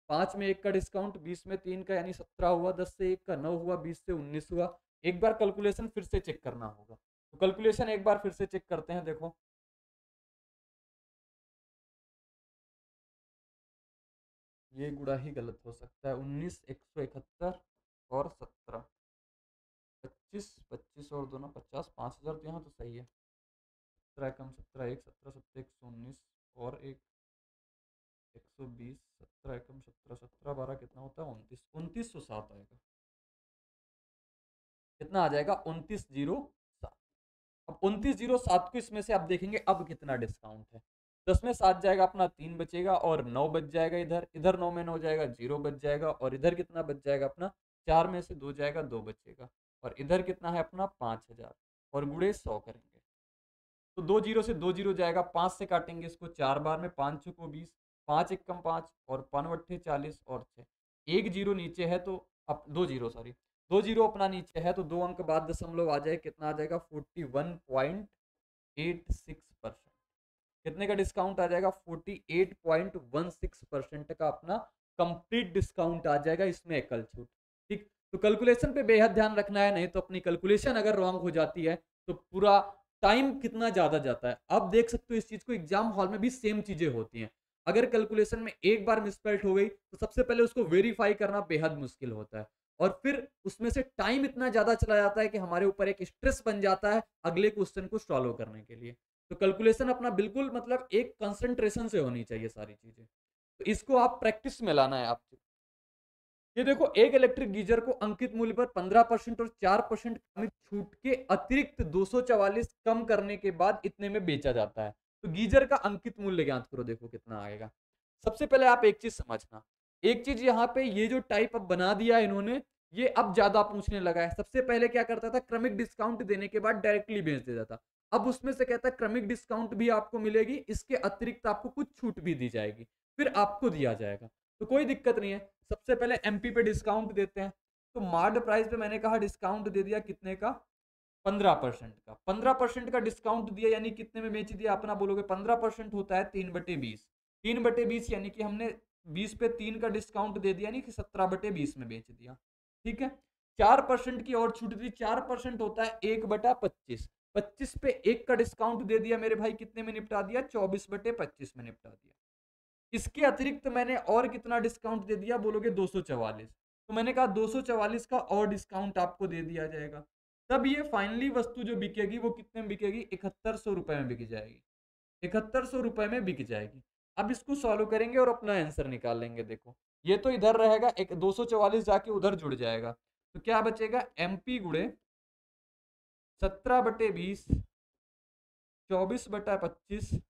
5 में 1 का डिस्काउंट, 20 में 3 का यानी 17 हुआ, 10 से 1 का 9 हुआ, 20 से 19 हुआ। एक बार कैलकुलेशन फिर से चेक करना होगा, तो कैलकुलेशन एक बार फिर से चेक करते हैं। देखो ये गुणा ही गलत हो सकता है, 19 171 और 17, 25 25 और दोनों 50, 5000 तो यहाँ तो सही है। 17 कम 17 1 17 17 119 और एक 120, 17 कम 17 17 12 कितना होता है, 29, 2907 आएगा। कितना आ जाएगा, 2907। अब 2907 को इसमें से आप देखेंगे अब कितना डिस्काउंट है, 10 में 7 जाएगा अपना 3 बचेगा और 9 बच जाएगा, इधर इधर 9 में 9 जाएगा 0 बच जाएगा और इधर कितना बच जाएगा अपना 4 में से 2 जाएगा 2 बचेगा और इधर कितना है अपना 5000 और गुणे 100 करेंगे तो 2 जीरो से 2 जीरो जाएगा, 5 से काटेंगे इसको 4 बार में, 5 चौको 20, 5 एक कम 5 और 5 40 और 6, एक जीरो नीचे है तो अब 2 जीरो सॉरी 2 जीरो अपना नीचे है तो 2 अंक बाद दशमलव आ जाए, कितना आ जाएगा 41.86%। कितने का डिस्काउंट आ जाएगा 48.16% का अपना कंप्लीट डिस्काउंट आ जाएगा, इसमें एकल छूट। ठीक, तो कैलकुलेशन पे बेहद ध्यान रखना है, नहीं तो अपनी कैलकुलेशन अगर रॉन्ग हो जाती है तो पूरा टाइम कितना ज्यादा जाता है। आप देख सकते हो इस चीज को एग्जाम हॉल में भी सेम चीजें होती हैं। अगर कैलकुलेशन में एक बार मिसस्पेल्ट हो गई तो सबसे पहले उसको वेरीफाई करना बेहद मुश्किल होता है और फिर उसमें से टाइम इतना ज्यादा चला जाता है कि हमारे ऊपर एक स्ट्रेस बन जाता है अगले क्वेश्चन को सॉल्व करने के लिए। तो कैलकुलेशन अपना बिल्कुल मतलब एक कंसंट्रेशन से होनी चाहिए सारी चीजें, तो इसको आप प्रैक्टिस में लाना है आपको। ये देखो, एक इलेक्ट्रिक गीजर को अंकित मूल्य पर 15% और 4% छूट के अतिरिक्त 244 कम करने के बाद इतने में बेचा जाता है। तो गीजर का अंकित मूल्य ज्ञात करो, देखो कितना आएगा। सबसे पहले आप एक चीज समझना, एक चीज यहाँ पे ये जो टाइप अब बना दिया इन्होंने, ये अब ज्यादा पूछने लगा है। सबसे पहले क्या करता था, क्रमिक डिस्काउंट देने के बाद डायरेक्टली बेच देता था। अब उसमें से कहता है क्रमिक डिस्काउंट भी आपको मिलेगी, इसके अतिरिक्त आपको कुछ छूट भी दी जाएगी, फिर आपको दिया जाएगा, तो कोई दिक्कत नहीं है। सबसे पहले एमपी पे डिस्काउंट देते हैं, तो मार्ड प्राइस पे मैंने कहा डिस्काउंट दे दिया कितने का 15% का। 15% का डिस्काउंट दिया यानी कितने में बेच दिया, अपना बोलोगे 15% होता है 3/20, 3/20 यानी कि हमने 20 पे 3 का डिस्काउंट दे दिया, यानी कि 17/20 में बेच दिया। ठीक है, 4% की और छूट दी, 4% होता है 1/25, 25 पे 1 का डिस्काउंट दे दिया मेरे भाई, कितने में निपटा दिया 24/25 में निपटा दिया। इसके अतिरिक्त मैंने और कितना डिस्काउंट दे दिया, बोलोगे 244, तो मैंने कहा 244 का और डिस्काउंट आपको दे दिया जाएगा। तब ये फाइनली वस्तु जो बिकेगी वो कितने में बिकेगी, 7100 रुपए में बिक जाएगी, 7100 रुपए में बिक जाएगी। अब इसको सॉल्व करेंगे और अपना आंसर निकाल लेंगे। देखो ये तो इधर रहेगा, एक 244 जाके उधर जुड़ जाएगा, तो क्या बचेगा एमपी गुणे 17/20 24/25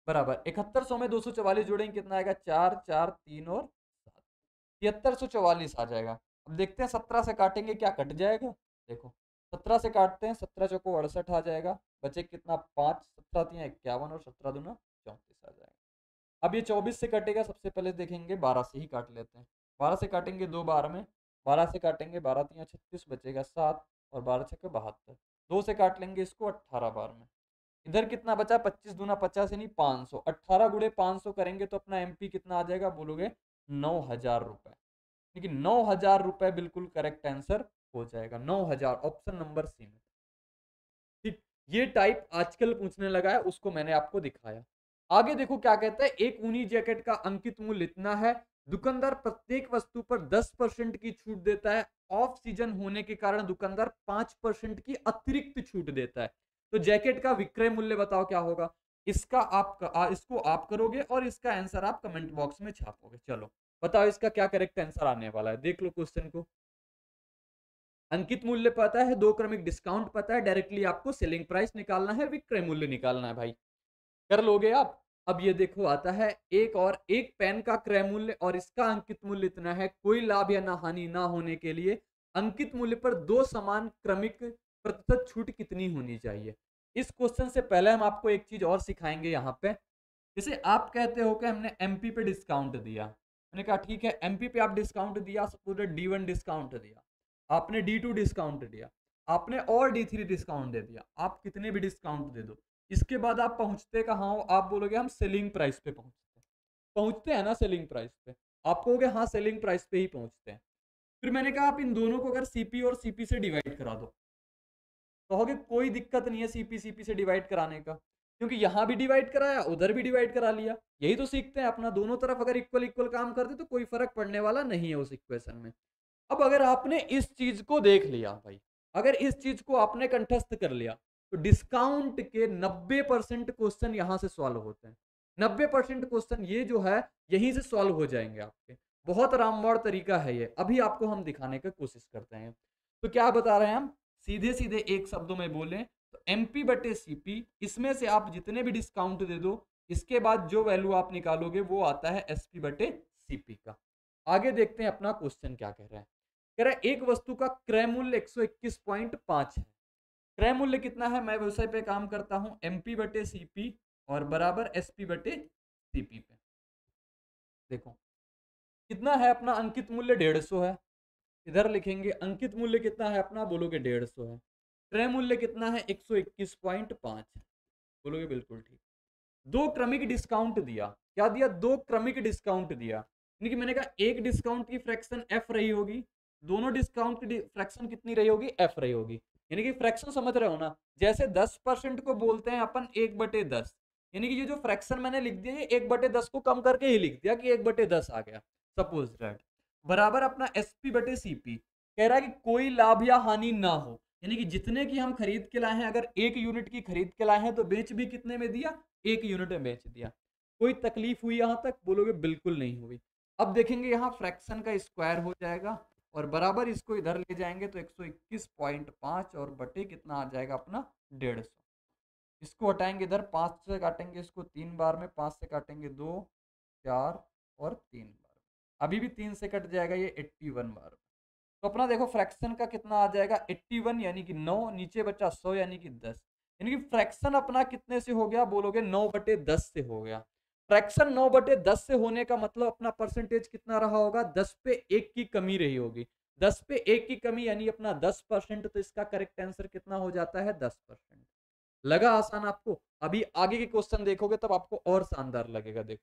बराबर 7100 में 244 जोड़ेंगे कितना आएगा 4 4 3 और 7, 7344 आ जाएगा। अब देखते हैं 17 से काटेंगे क्या कट जाएगा, देखो 17 से काटते हैं, 17 चौको 68 आ जाएगा, बचे कितना 5, 17 3 51 और 17 दूना 34 आ जाएगा। अब ये 24 से कटेगा, सबसे पहले देखेंगे 12 से ही काट लेते हैं, 12 से काटेंगे 2 बार में, 12 से काटेंगे 12 3 36 बचेगा 7 और 12 6 72, 2 से काट लेंगे इसको 18 बार में, इधर कितना बचा 25 दूना 50 यानी 500, 18 गुणे 500 करेंगे तो अपना एमपी कितना आ जाएगा, बोलोगे 9000 रुपए, लेकिन 9000 रुपए बिल्कुल करेक्ट आंसर हो जाएगा, 9000 ऑप्शन नंबर सी में। ठीक, ये टाइप आजकल पूछने लगा है, उसको मैंने आपको दिखाया। आगे देखो क्या कहता है, एक ऊनी जैकेट का अंकित मूल्य इतना है, दुकानदार प्रत्येक वस्तु पर 10% की छूट देता है, ऑफ सीजन होने के कारण दुकानदार 5% की अतिरिक्त छूट देता है। तो जैकेट का विक्रय मूल्य बताओ क्या होगा, इसको आप करोगे और इसका आंसर आप कमेंट बॉक्स में छापोगे। चलो बताओ इसका क्या करेक्ट आंसर आने वाला है, देख लो क्वेश्चन को। अंकित मूल्य पता है, 2 क्रमिक डिस्काउंट पता है, डायरेक्टली आपको सेलिंग प्राइस निकालना है, विक्रय मूल्य निकालना है भाई, कर लोगे आप। अब ये देखो आता है एक पेन का क्रय मूल्य और इसका अंकित मूल्य इतना है, कोई लाभ या ना हानि ना होने के लिए अंकित मूल्य पर 2 समान क्रमिक प्रतिशत छूट कितनी होनी चाहिए। इस क्वेश्चन से पहले हम आपको एक चीज और सिखाएंगे यहाँ पे, जैसे आप कहते हो कि हमने एमपी पे डिस्काउंट दिया, मैंने कहा ठीक है एमपी पे आप डिस्काउंट दिया, सपोज D1 डिस्काउंट दिया, आपने D2 डिस्काउंट दिया, आपने और D3 डिस्काउंट दे दिया, आप कितने भी डिस्काउंट दे दो, इसके बाद आप पहुंचते कहाँ हो, आप बोलोगे हम सेलिंग प्राइस पे पहुंचते हैं ना, सेलिंग प्राइस पे आप कहोगे हाँ सेलिंग प्राइस पे ही पहुंचते हैं। फिर मैंने कहा आप इन दोनों को अगर सीपी और सीपी से डिवाइड करा दो, कहोगे कोई दिक्कत नहीं है सीपी सीपी से डिवाइड कराने का, क्योंकि यहां भी डिवाइड कराया उधर भी डिवाइड करा लिया, यही तो सीखते हैं अपना, दोनों तरफ अगर इक्वल इक्वल काम करते तो कोई फर्क पड़ने वाला नहीं है उस इक्वेशन में। अब अगर आपने इस चीज को देख लिया भाई, अगर इस चीज को आपने कंठस्थ कर लिया तो डिस्काउंट के 90% क्वेश्चन यहां से सॉल्व होते हैं, 90% क्वेश्चन ये जो है यहीं से सॉल्व हो जाएंगे आपके, बहुत रामबाण तरीका है ये, अभी आपको हम दिखाने की कोशिश करते हैं। तो क्या बता रहे हैं हम, सीधे सीधे एक शब्दों में बोलें तो एमपी बटे सीपी, इसमें से आप जितने भी डिस्काउंट दे दो, इसके बाद जो वैल्यू आप निकालोगे वो आता है एसपी बटे सीपी का। आगे देखते हैं अपना क्वेश्चन क्या कह रहा है। कह रहा है एक वस्तु का क्रय मूल्य 121.5 है। क्रय मूल्य कितना है, मैं व्यवसाय पे काम करता हूं, एमपी बटे सीपी और बराबर एसपी बटे सीपी पे। देखो कितना है अपना अंकित मूल्य 150 है, इधर लिखेंगे अंकित मूल्य कितना है अपना, बोलोगे 150 है। क्रय मूल्य कितना है 121.5, बोलोगे बिल्कुल ठीक। दो क्रमिक डिस्काउंट दिया, क्या दिया, दो क्रमिक डिस्काउंट दिया, यानी कि मैंने कहा एक डिस्काउंट की फ्रैक्शन एफ रही होगी, दोनों डिस्काउंट की फ्रैक्शन कितनी रही होगी, एफ रही होगी। यानी कि फ्रैक्शन समझ रहे हो ना, जैसे 10% को बोलते हैं अपन 1/10, यानी कि ये जो फ्रैक्शन मैंने लिख दिया ये 1/10 को कम करके ही लिख दिया कि 1/10 आ गया, सपोज दैट। बराबर अपना एसपी बटे सीपी, कह रहा है कि कोई लाभ या हानि ना हो, यानी कि जितने की हम खरीद के लाए हैं, अगर 1 यूनिट की खरीद के लाए हैं तो बेच भी कितने में दिया, 1 यूनिट में बेच दिया। कोई तकलीफ हुई यहां तक, बोलोगे बिल्कुल नहीं हुई। अब देखेंगे यहाँ फ्रैक्शन का स्क्वायर हो जाएगा और बराबर इसको इधर ले जाएंगे तो 121.5 और बटे कितना आ जाएगा अपना 150। इसको हटाएंगे इधर, 5 से काटेंगे इसको 3 बार में, 5 से काटेंगे 2, 4 और 3 बार, अभी भी 3 से कट जाएगा ये 81 बार। तो अपना देखो फ्रैक्शन का कितना आ जाएगा 81 यानी कि 9, नीचे बचा 100 यानी कि 10, यानी कि फ्रैक्शन अपना कितने से हो गया, बोलोगे 9/10 से हो गया। फ्रैक्शन 9/10 से होने का मतलब अपना परसेंटेज कितना रहा होगा, 10 पे 1 की कमी रही होगी। 10 पे 1 की कमी यानी अपना 10%, तो इसका करेक्ट आंसर कितना हो जाता है 10%। लगा आसान आपको, अभी आगे के क्वेश्चन देखोगे तब आपको और शानदार लगेगा। देखो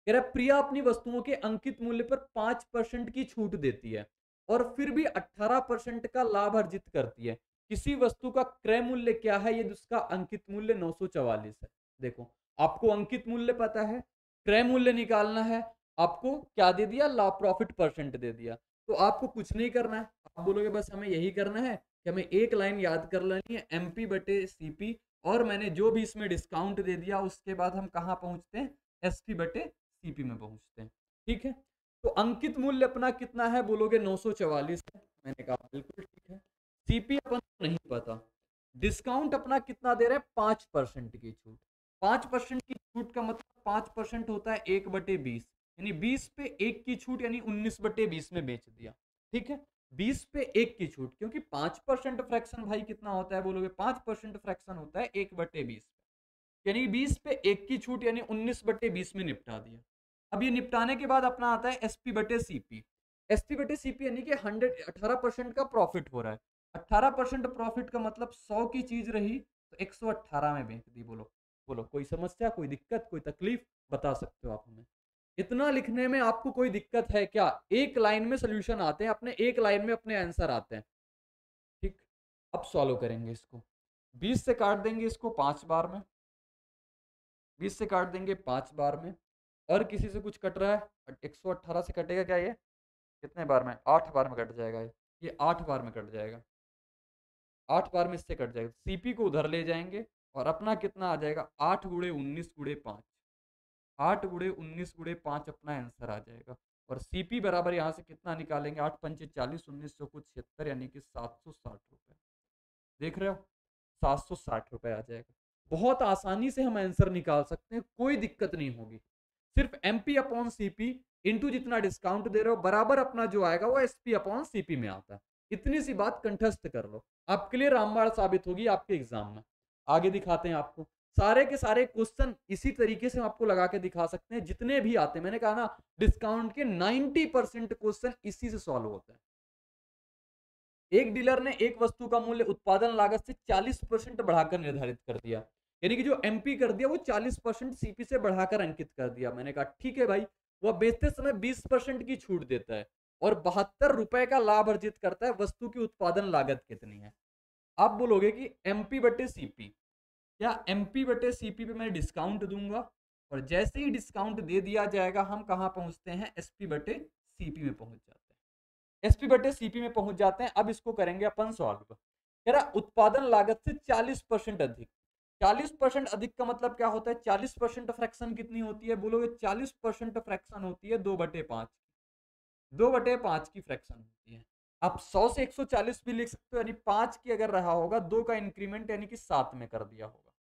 कह रहा प्रिया अपनी वस्तुओं के अंकित मूल्य पर 5% की छूट देती है और फिर भी 18% का लाभ अर्जित करती है। किसी वस्तु का क्रय मूल्य क्या है, ये उसका अंकित मूल्य 944 है। देखो आपको अंकित मूल्य पता है, क्रय मूल्य निकालना है, आपको क्या दे दिया, लाभ प्रॉफिट परसेंट दे दिया। तो आपको कुछ नहीं करना है, आप बोलोगे बस हमें यही करना है कि हमें एक लाइन याद कर लेनी है, एमपी बटे सीपी, और मैंने जो भी इसमें डिस्काउंट दे दिया उसके बाद हम कहाँ पहुंचते हैं, एसपी बटे सीपी में पहुंचते हैं। ठीक है, तो अंकित मूल्य अपना कितना है, बोलोगे 944 है, मैंने कहा बिल्कुल ठीक है। सीपी अपन को नहीं पता, डिस्काउंट अपना कितना दे रहे हैं, 5% की छूट। 5% की छूट का मतलब 5% होता है 1/20, यानी 20 पे 1 की छूट यानी 19/20 में बेच दिया। ठीक है, 20 पे 1 की छूट, क्योंकि 5% फ्रैक्शन भाई कितना होता है, बोलोगे 5% फ्रैक्शन होता है 1/20, यानी 20 पे 1 की छूट यानी 19/20 में निपटा दिया। अब ये निपटाने के बाद अपना आता है एसपी बटे सीपी। एसपी बटे सीपी यानी कि 18% का प्रॉफिट हो रहा है। 18% प्रॉफिट का मतलब 100 की चीज रही तो 118 में बेच दी। बोलो बोलो, कोई समस्या, कोई दिक्कत, कोई तकलीफ बता सकते हो आप हमें। इतना लिखने में आपको कोई दिक्कत है क्या, एक लाइन में सोल्यूशन आते हैं अपने, एक लाइन में अपने आंसर आते हैं। ठीक, अब सॉल्व करेंगे इसको, 20 से काट देंगे इसको 5 बार में, 20 से काट देंगे 5 बार में, और किसी से कुछ कट रहा है 118 से कटेगा क्या, ये कितने बार में, 8 बार में कट जाएगा, ये 8 बार में कट जाएगा, 8 बार में इससे कट जाएगा। सीपी को उधर ले जाएंगे और अपना कितना आ जाएगा, 8 गुणे 19 गुणे 5, 8 गुणे 19 गुणे 5 अपना आंसर आ जाएगा। और सीपी बराबर यहाँ से कितना निकालेंगे, 8 पंचे 40, 19 कुछ 76 यानी कि 760 रुपए। देख रहे हो, 760 रुपए आ जाएगा। बहुत आसानी से हम आंसर निकाल सकते हैं, कोई दिक्कत नहीं होगी। सिर्फ एमपी अपॉन सीपी इंटू जितना डिस्काउंट दे रहे हो बराबर अपना जो आएगा वो एसपी अपॉन सीपी में आता है। इतनी सी बात कंठस्थ कर लो, आपके लिए रामबाण साबित होगी आपके एग्जाम में। आगे दिखाते हैं आपको, सारे के सारे क्वेश्चन इसी तरीके से हम आपको लगा के दिखा सकते हैं, जितने भी आते हैं। मैंने कहा ना, डिस्काउंट के 90% क्वेश्चन इसी से सॉल्व होते हैं। एक डीलर ने एक वस्तु का मूल्य उत्पादन लागत से 40% बढ़ाकर निर्धारित कर दिया, यानी कि जो एमपी कर दिया वो 40% सीपी से बढ़ाकर अंकित कर दिया। मैंने कहा ठीक है भाई, वह बेचते समय 20% की छूट देता है और 72 रुपए का लाभ अर्जित करता है, वस्तु की उत्पादन लागत कितनी है। आप बोलोगे कि एमपी बटे सीपी, या एमपी बटे सीपी पे मैं डिस्काउंट दूंगा, और जैसे ही डिस्काउंट दे दिया जाएगा हम कहां पहुंचते हैं, एसपी बटे सीपी में पहुंच जाते हैं। एसपी बटे सीपी में पहुंच जाते हैं। अब इसको करेंगे अपन सॉल्व। कह रहा उत्पादन लागत से 40% अधिक, 40% अधिक का मतलब क्या होता है, 40% फ्रैक्शन कितनी होती है, बोलोगे 40% फ्रैक्शन होती है 2/5, 2/5 की फ्रैक्शन होती है। आप 100 से 140 भी लिख सकते हो, यानी 5 की अगर रहा होगा 2 का इंक्रीमेंट यानी कि 7 में कर दिया होगा।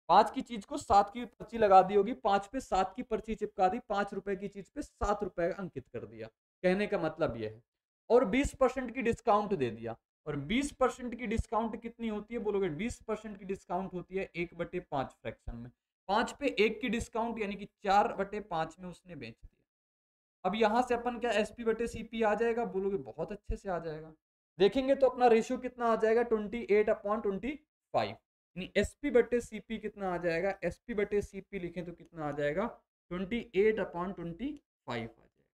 5 की चीज को 7 की पर्ची लगा दी होगी, 5 पे 7 की पर्ची चिपका दी, 5 रुपए की चीज पे 7 रुपए अंकित कर दिया। कहने का मतलब यह है। और 20% की डिस्काउंट दे दिया। और 20% की डिस्काउंट कितनी होती है बोलोगे? 20% की डिस्काउंट होती है 1/5 फ्रैक्शन में। 5 पे 1 की डिस्काउंट यानी कि 4/5 में उसने बेच दिया। अब यहां से अपन क्या SP/CP आ जाएगा बोलोगे? बहुत अच्छे से आ जाएगा। देखेंगे तो अपना रेशियो कितना आ जाएगा? 28/25। यानी SP/CP कितना आ जाएगा? SP/CP लिखें तो कितना आ जाएगा? 28/25 आ जाएगा।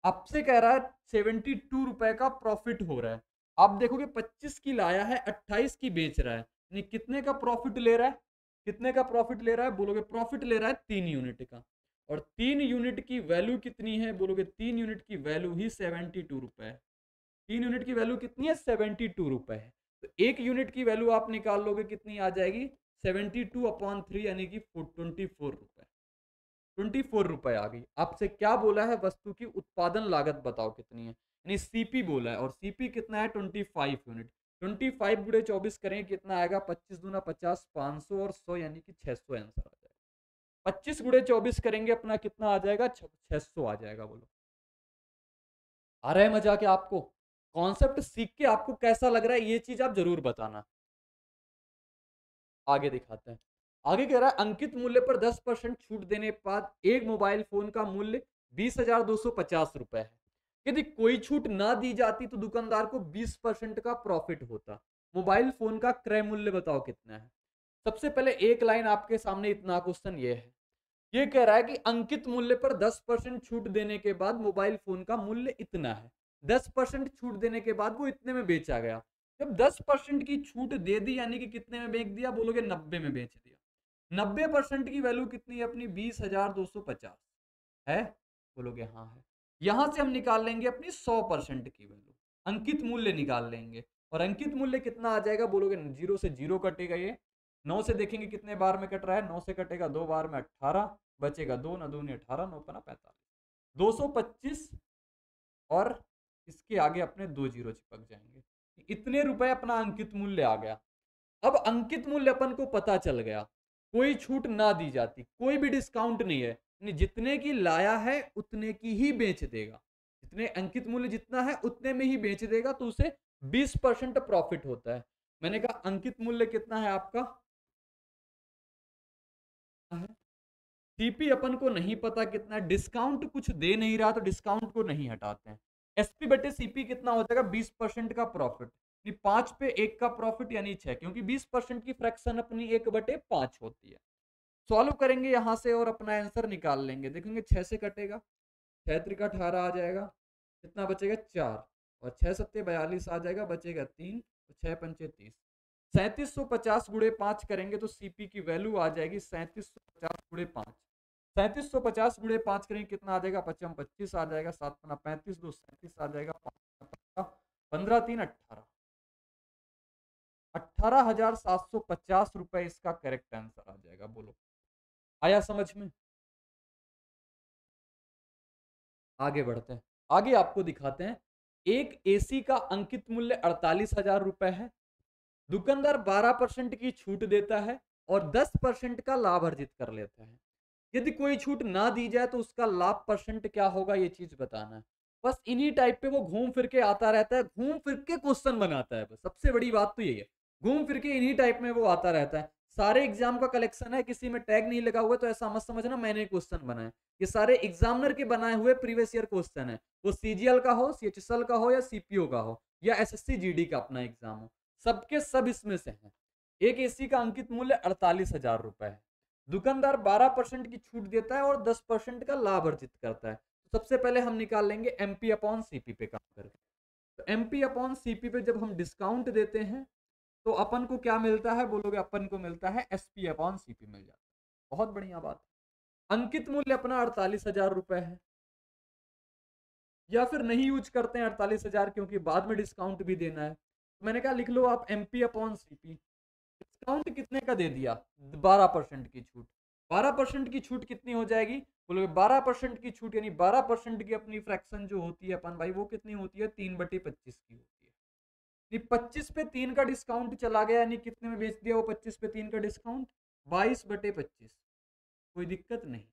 आपसे कह रहा है 72 रुपए का प्रॉफिट हो रहा है। आप देखोगे 25 की लाया है, 28 की बेच रहा है, यानी कितने का प्रॉफिट ले रहा है? कितने का प्रॉफिट ले रहा है बोलोगे? प्रॉफिट ले रहा है 3 यूनिट का। और 3 यूनिट की वैल्यू कितनी है बोलोगे? 3 यूनिट की वैल्यू ही 72 रुपए है। 3 यूनिट की वैल्यू कितनी है? 72 रुपए है। तो 1 यूनिट की वैल्यू आप निकाल लोगे, कितनी आ जाएगी? 72/3 यानी कि 24 रुपए। 24 रुपए आ गई। आपसे क्या बोला है? वस्तु की उत्पादन लागत बताओ कितनी है, यानी सीपी बोला है। और सीपी कितना है? 25 यूनिट। 25 गुणे 24 करें कितना आएगा? 25 दूना 50, 500 और 100 यानी कि 600 आंसर आ जाएगा। 25 गुणे 24 करेंगे अपना कितना आ जाएगा? 600 आ जाएगा। बोलो आ रहा है मजा क्या आपको? कॉन्सेप्ट सीख के आपको कैसा लग रहा है ये चीज आप जरूर बताना। आगे दिखाते हैं। आगे कह रहा है अंकित मूल्य पर 10% छूट देने के बाद एक मोबाइल फोन का मूल्य 20,250 रुपए है। यदि कोई छूट ना दी जाती तो दुकानदार को 20% का प्रॉफिट होता। मोबाइल फोन का क्रय मूल्य बताओ कितना है। सबसे पहले एक लाइन आपके सामने इतना क्वेश्चन ये है। ये कह रहा है कि अंकित मूल्य पर 10% छूट देने के बाद मोबाइल फोन का मूल्य इतना है। 10% छूट देने के बाद वो इतने में बेचा गया। जब 10% की छूट दे दी यानी कि कितने में बेच दिया बोलोगे? 90 में बेच दिया। 90% की वैल्यू कितनी है अपनी? 20,250 है बोलोगे? हाँ है। यहां से हम निकाल लेंगे अपनी 100% की वैल्यू, अंकित मूल्य निकाल लेंगे। और अंकित मूल्य कितना आ जाएगा बोलोगे? 0 से 0 कटेगा ये। 9 से देखेंगे कितने बार में कट रहा है? 9 से कटेगा 2 बार में 18, बचेगा 2 ना 2 18, 9 पना 45, 225। और इसके आगे अपने 2 जीरो चिपक जाएंगे। इतने रुपए अपना अंकित मूल्य आ गया। अब अंकित मूल्य अपन को पता चल गया। कोई छूट ना दी जाती, कोई भी डिस्काउंट नहीं है, जितने की लाया है उतने की ही बेच देगा। जितने अंकित मूल्य जितना है उतने में ही बेच देगा, तो उसे 20% प्रॉफिट होता है। मैंने कहा अंकित मूल्य कितना है आपका? सीपी अपन को नहीं पता कितना है, डिस्काउंट कुछ दे नहीं रहा तो डिस्काउंट को नहीं हटाते हैं। SP/CP कितना हो जाएगा? 20% का प्रॉफिट। 5 पे 1 का प्रॉफिट यानी 6, क्योंकि 20% की फ्रैक्शन अपनी 1/5 होती है। सॉल्व करेंगे यहां से और अपना आंसर निकाल लेंगे। देखेंगे 6 से कटेगा, 6 त्रिका 18 आ जाएगा, कितना बचेगा? 4। और 6 सत्ते 42 आ जाएगा, बचेगा 3, तो 6 पंचे 30। 3750 गुणे 5 करेंगे तो सीपी की वैल्यू आ जाएगी 3750 गुणे 5। 3750 गुणे 5 करेंगे कितना आ जाएगा? 55 25 आ जाएगा, 7 पना 35, 2 37 आ जाएगा, 15 3 18, 18,750 रुपए इसका करेक्ट आंसर आ जाएगा। बोलो आया समझ में? आगे बढ़ते हैं। आगे आपको दिखाते हैं। एक एसी का अंकित मूल्य 48,000 रुपए है। दुकानदार 12% की छूट देता है और 10% का लाभ अर्जित कर लेता है। यदि कोई छूट ना दी जाए तो उसका लाभ परसेंट क्या होगा, ये चीज बताना है। बस इन्हीं टाइप पे वो घूम फिर के आता रहता है, घूम फिर के क्वेश्चन बनाता है। बस सबसे बड़ी बात तो यही है, घूम फिर के इन्हीं टाइप में वो आता रहता है। सारे एग्जाम का कलेक्शन है, किसी में टैग नहीं लगा हुआ तो ऐसा मत समझना मैंने क्वेश्चन बनाए। ये सारे एग्जामिनर के बनाए हुए प्रीवियस ईयर क्वेश्चन है। वो सीजीएल का हो, सीएचएसएल का हो या सीपीओ का हो या एसएससी जीडी का अपना एग्जाम हो, सबके सब इसमें से है। एक एसी का अंकित मूल्य 48,000 रुपए है। दुकानदार 12% की छूट देता है और 10% का लाभ अर्जित करता है। तो सबसे पहले हम निकाल लेंगे MP/CP पे काम करके। तो MP/CP पे जब हम डिस्काउंट देते हैं तो अपन को क्या मिलता है बोलोगे? अपन को मिलता है SP/CP मिल जाता है। बहुत बढ़िया बात। अंकित मूल्य अपना 48,000 रुपए है, या फिर नहीं यूज करते हैं 48,000 क्योंकि बाद में डिस्काउंट भी देना है। तो मैंने कहा लिख लो आप MP/CP। डिस्काउंट कितने का दे दिया? 12% की छूट। 12% की छूट कितनी हो जाएगी, बोलोगे 12% की छूट यानी 12% की अपनी फ्रैक्शन जो होती है अपन भाई वो कितनी होती है, 3/25 की होती है। 25 पे 3 का डिस्काउंट चला गया यानी कितने में बेच दिया वो 25 पे 3 का डिस्काउंट, 22/25। कोई दिक्कत नहीं।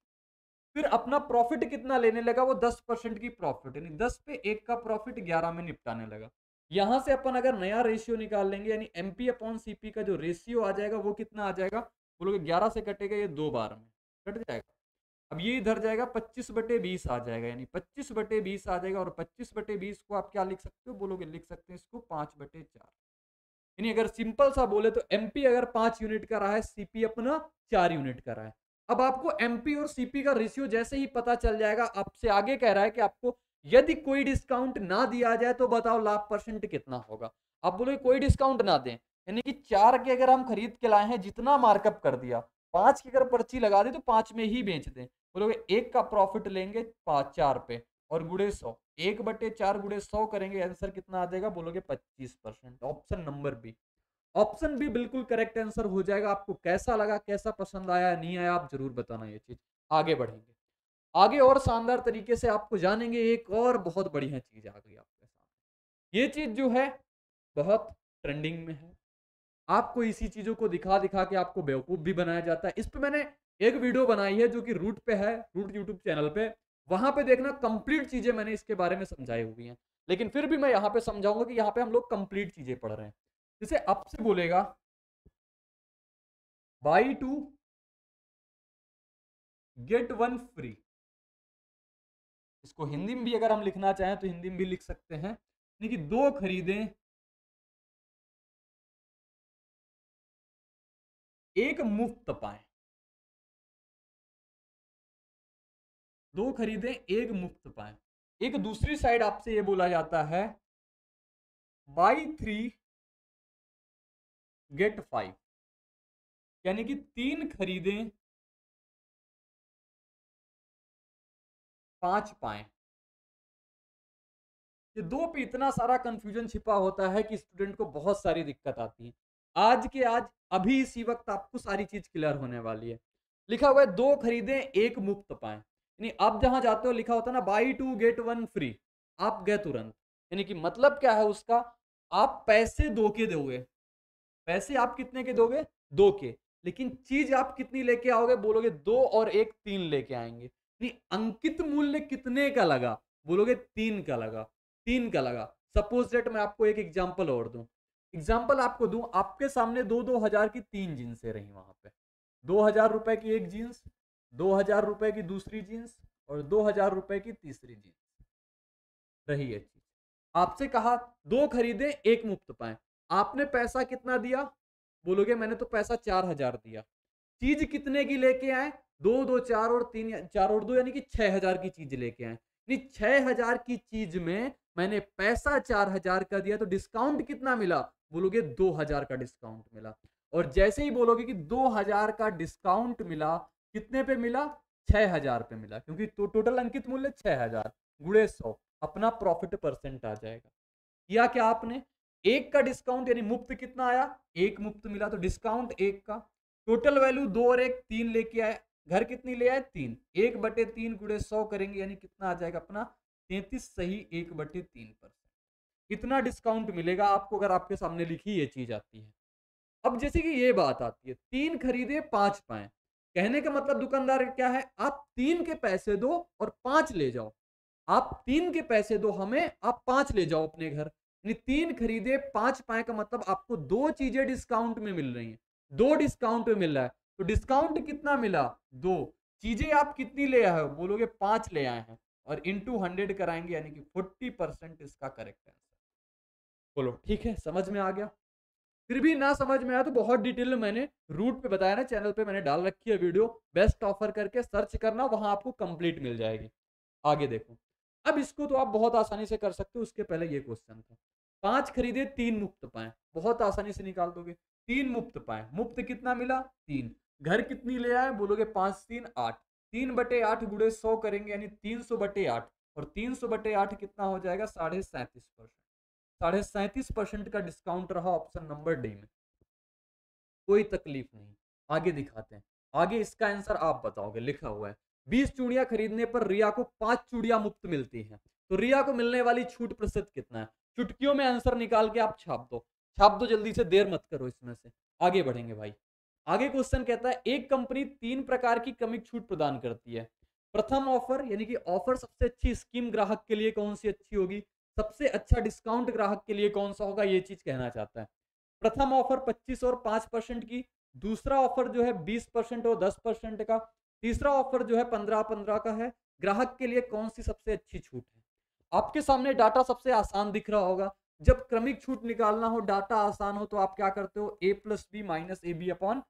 फिर अपना प्रॉफिट कितना लेने लगा वो 10% की प्रॉफिट, यानी 10 पे 1 का प्रॉफिट 11 में निपटाने लगा। यहां से अपन अगर नया रेशियो निकाल लेंगे यानी एमपी अपॉन सीपी का जो रेशियो आ जाएगा वो कितना आ जाएगा, बोलोगे 11 से कटेगा ये 2 बार में कट जाएगा। अब ये इधर जाएगा 25/20 आ जाएगा, यानी 25/20 आ जाएगा और 25/20 को आप क्या लिख सकते हो, बोलोगे लिख सकते हैं इसको 5/4। यानी अगर सिंपल सा बोले तो एमपी अगर 5 यूनिट का रहा है, सीपी अपना 4 यूनिट का रहा है। अब आपको एमपी और सीपी का रेशियो जैसे ही पता चल जाएगा, आपसे आगे कह रहा है कि आपको यदि कोई डिस्काउंट ना दिया जाए तो बताओ लाभ परसेंट कितना होगा। आप बोलोगे कोई डिस्काउंट ना दें, यानी कि 4 के अगर हम खरीद के लाए हैं, जितना मार्कअप कर दिया, 5 की अगर पर्ची लगा दी तो 5 में ही बेच दें, बोलोगे 1 का प्रॉफिट लेंगे 4 पे और गुड़े 100, 1/4 गुड़े 100 करेंगे, आंसर कितना आ जाएगा, बोलोगे 25%। Option number B, option B बिल्कुल करेक्ट आंसर हो जाएगा। आपको कैसा लगा, कैसा पसंद आया नहीं आया, आप जरूर बताना ये चीज। आगे बढ़ेंगे, आगे और शानदार तरीके से आपको जानेंगे। एक और बहुत बढ़िया चीज आ गई आपके सामने, ये चीज जो है बहुत ट्रेंडिंग में है। आपको इसी चीजों को दिखा दिखा के आपको बेवकूफ भी बनाया जाता है। इस पे मैंने एक वीडियो बनाई है जो कि रूट पे है, रूट यूट्यूब चैनल पे, वहां पे देखना कंप्लीट चीजें मैंने इसके बारे में समझाई हुई हैं। लेकिन फिर भी मैं यहाँ पे समझाऊंगा कि यहाँ पे हम लोग कंप्लीट चीजें पढ़ रहे हैं। जैसे आपसे बोलेगा बाई 2 गेट 1 फ्री, इसको हिंदी में भी अगर हम लिखना चाहें तो हिंदी में भी लिख सकते हैं, यानी कि 2 खरीदें 1 मुफ्त पाएं। 2 खरीदें 1 मुफ्त पाएं। एक दूसरी साइड आपसे ये बोला जाता है बाई 3 गेट 5, यानी कि 3 खरीदें 5 पाएं। ये 2 पे इतना सारा कंफ्यूजन छिपा होता है कि स्टूडेंट को बहुत सारी दिक्कत आती है। आज के आज अभी इसी वक्त आपको सारी चीज क्लियर होने वाली है। लिखा हुआ है 2 खरीदें 1 मुफ्त पाएं, यानी आप जहां जाते हो लिखा होता है ना बाई 2 गेट 1 फ्री, आप गए तुरंत, यानी कि मतलब क्या है उसका, आप पैसे 2 के दोगे, पैसे आप कितने के दोगे, 2 के, लेकिन चीज आप कितनी लेके आओगे, बोलोगे 2 और 1 3 लेके आएंगे। नहीं, अंकित मूल्य कितने का लगा, बोलोगे 3 का लगा, 3 का लगा। सपोज दैट मैं आपको एक एग्जांपल और दूं, एग्जांपल आपको दूं, आपके सामने 2-2 हजार की 3 जींसें रही वहां पे, 2 हजार रुपए की एक जींस, 2 हजार रुपए की दूसरी जींस और 2 हजार रुपए की तीसरी जींस रही है चीज। आपसे कहा 2 खरीदे 1 मुफ्त पाए, आपने पैसा कितना दिया, बोलोगे मैंने तो पैसा 4 हजार दिया। चीज कितने की लेके आए, 2 2 4 और 3 4 और 2 यानी कि 6 हजार की चीज लेके आए। 6 हजार की चीज में मैंने पैसा 4 हजार का दिया, तो डिस्काउंट कितना मिला, बोलोगे 2 हजार का डिस्काउंट मिला। और जैसे ही बोलोगे कि 2 हजार का डिस्काउंट मिला, कितने पे मिला, 6 हजार पे मिला, क्योंकि तो टोटल अंकित मूल्य 6 हजार गुणे 100, अपना प्रॉफिट परसेंट आ जाएगा। किया क्या आपने, 1 का डिस्काउंट यानी मुफ्त कितना आया, 1 मुफ्त मिला, तो डिस्काउंट 1 का, टोटल वैल्यू 2 और 1 3 लेके आए, घर कितनी ले आए 3, 1/3 गुणे 100 करेंगे यानी कितना आ जाएगा अपना 33 सही 1/3%। इतना डिस्काउंट मिलेगा आपको अगर आपके सामने लिखी ये चीज आती है। अब जैसे कि ये बात आती है 3 खरीदे 5 पाए, कहने का मतलब दुकानदार क्या है, आप 3 के पैसे दो और 5 ले जाओ, आप 3 के पैसे दो हमें, आप 5 ले जाओ अपने घर। यानी 3 खरीदे 5 पाए का मतलब आपको 2 चीजें डिस्काउंट में मिल रही हैं, 2 डिस्काउंट में मिल रहा है, तो डिस्काउंट कितना मिला, 2 चीजें आप कितनी ले आए हो, बोलोगे 5 ले आए हैं, और इंटू 100 कराएंगे यानी कि 40% इसका करेक्ट आंसर। बोलो ठीक है, समझ में आ गया। फिर भी ना समझ में आया तो बहुत डिटेल में मैंने रूट पे बताया ना, चैनल पे मैंने डाल रखी है वीडियो, बेस्ट ऑफर करके सर्च करना, वहां आपको कंप्लीट मिल जाएगी। आगे देखो, अब इसको तो आप बहुत आसानी से कर सकते हो, उसके पहले ये क्वेश्चन था, 5 खरीदे 3 मुफ्त पाए, बहुत आसानी से निकाल दोगे, 3 मुफ्त पाए, मुफ्त कितना मिला 3, घर कितनी ले आए, बोलोगे 5 3 8, 3/8 गुणे 100 करेंगे यानी 300/8, और 300/8 कितना हो जाएगा 37.5%, 37.5% का डिस्काउंट रहा ऑप्शन नंबर डी में। कोई तकलीफ नहीं, आगे दिखाते हैं। आगे इसका आंसर आप बताओगे, लिखा हुआ है 20 चूड़ियां खरीदने पर रिया को 5 चूड़ियां मुफ्त मिलती हैं, तो रिया को मिलने वाली छूट प्रतिशत कितना है? चुटकियों में आंसर निकाल के आप छाप दो जल्दी से, देर मत करो इसमें से। आगे बढ़ेंगे भाई। आगे क्वेश्चन कहता है एक कंपनी 3 प्रकार की क्रमिक छूट प्रदान करती है। प्रथम ऑफर यानी कि ऑफर सबसे अच्छी स्कीम ग्राहक के लिए कौन सी अच्छी होगी, सबसे अच्छा डिस्काउंट ग्राहक के लिए कौन सा होगा, ये चीज कहना चाहता है। प्रथम ऑफर 25 और 5% की, दूसरा ऑफर जो है 20% और 10% का, तीसरा ऑफर जो है 15-15 का है। ग्राहक के लिए कौन सी सबसे अच्छी छूट है? आपके सामने डाटा सबसे आसान दिख रहा होगा। जब क्रमिक छूट निकालना हो, डाटा आसान हो, तो आप क्या करते हो, a plus B minus A B upon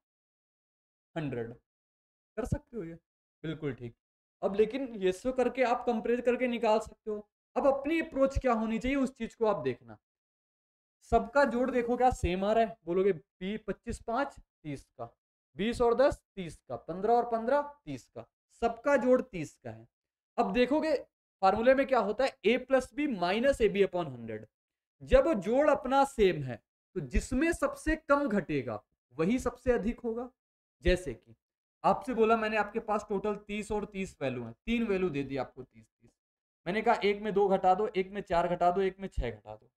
100 कर सकते हो ये, बिल्कुल ठीक। अब लेकिन ये सो करके आप कंपेयर करके निकाल सकते हो। अब अपनी अप्रोच क्या होनी चाहिए उस चीज को आप देखना। सबका जोड़ देखो क्या सेम आ रहा है, बोलोगे 25 5 30 का, 20 और 10 30 का, 15 और 15 30 का, सबका जोड़ 30 का है। अब देखोगे फार्मूले में क्या होता है, A plus B minus A B upon 100। जब जोड़ अपना सेम है तो जिसमें सबसे कम घटेगा वही सबसे अधिक होगा। जैसे कि आपसे बोला मैंने, आपके पास टोटल 30 और 30 वैल्यू है, 3 वैल्यू दे दी आपको 30-30। मैंने कहा एक में 2 घटा दो, एक में 4 घटा दो, एक में 6 घटा दो।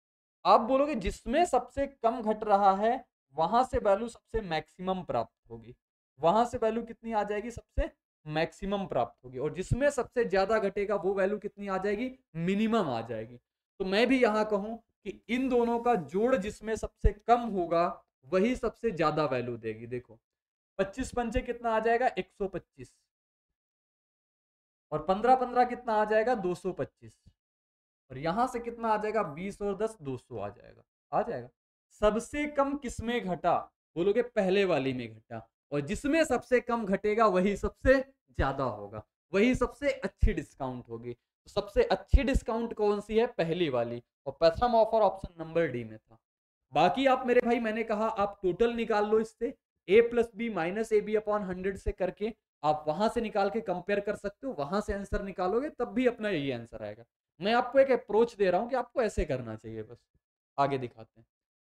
आप बोलोगे जिसमें सबसे कम घट रहा है वहां से वैल्यू सबसे मैक्सिमम प्राप्त होगी, वहां से वैल्यू कितनी आ जाएगी, सबसे मैक्सिमम प्राप्त होगी। और जिसमें सबसे ज्यादा घटेगा वो वैल्यू कितनी आ जाएगी, मिनिमम आ जाएगी। तो मैं भी यहां कहूं कि इन दोनों का जोड़ जिसमें सबसे कम होगा वही सबसे ज्यादा वैल्यू देगी। देखो 25 पंचे कितना आ जाएगा, 125, और 15-15 कितना आ जाएगा, 225, और यहां से कितना आ जाएगा, 20 और 10 200 आ जाएगा। आ जाएगा। सबसे कम किसमें घटा, बोलोगे पहले वाली में घटा, और जिसमें सबसे कम घटेगा वही सबसे ज्यादा होगा, वही सबसे अच्छी डिस्काउंट होगी। तो सबसे अच्छी डिस्काउंट कौन सी है, पहली वाली, और प्रथम ऑफर ऑप्शन नंबर डी में था। बाकी आप मेरे भाई, मैंने कहा आप टोटल निकाल लो इससे, A plus B minus A B upon 100 से करके आप वहां से निकाल के कंपेयर कर सकते हो, वहां से आंसर निकालोगे तब भी अपना यही आंसर आएगा। मैं आपको एक अप्रोच दे रहा हूं कि आपको ऐसे करना चाहिए बस। आगे दिखाते हैं।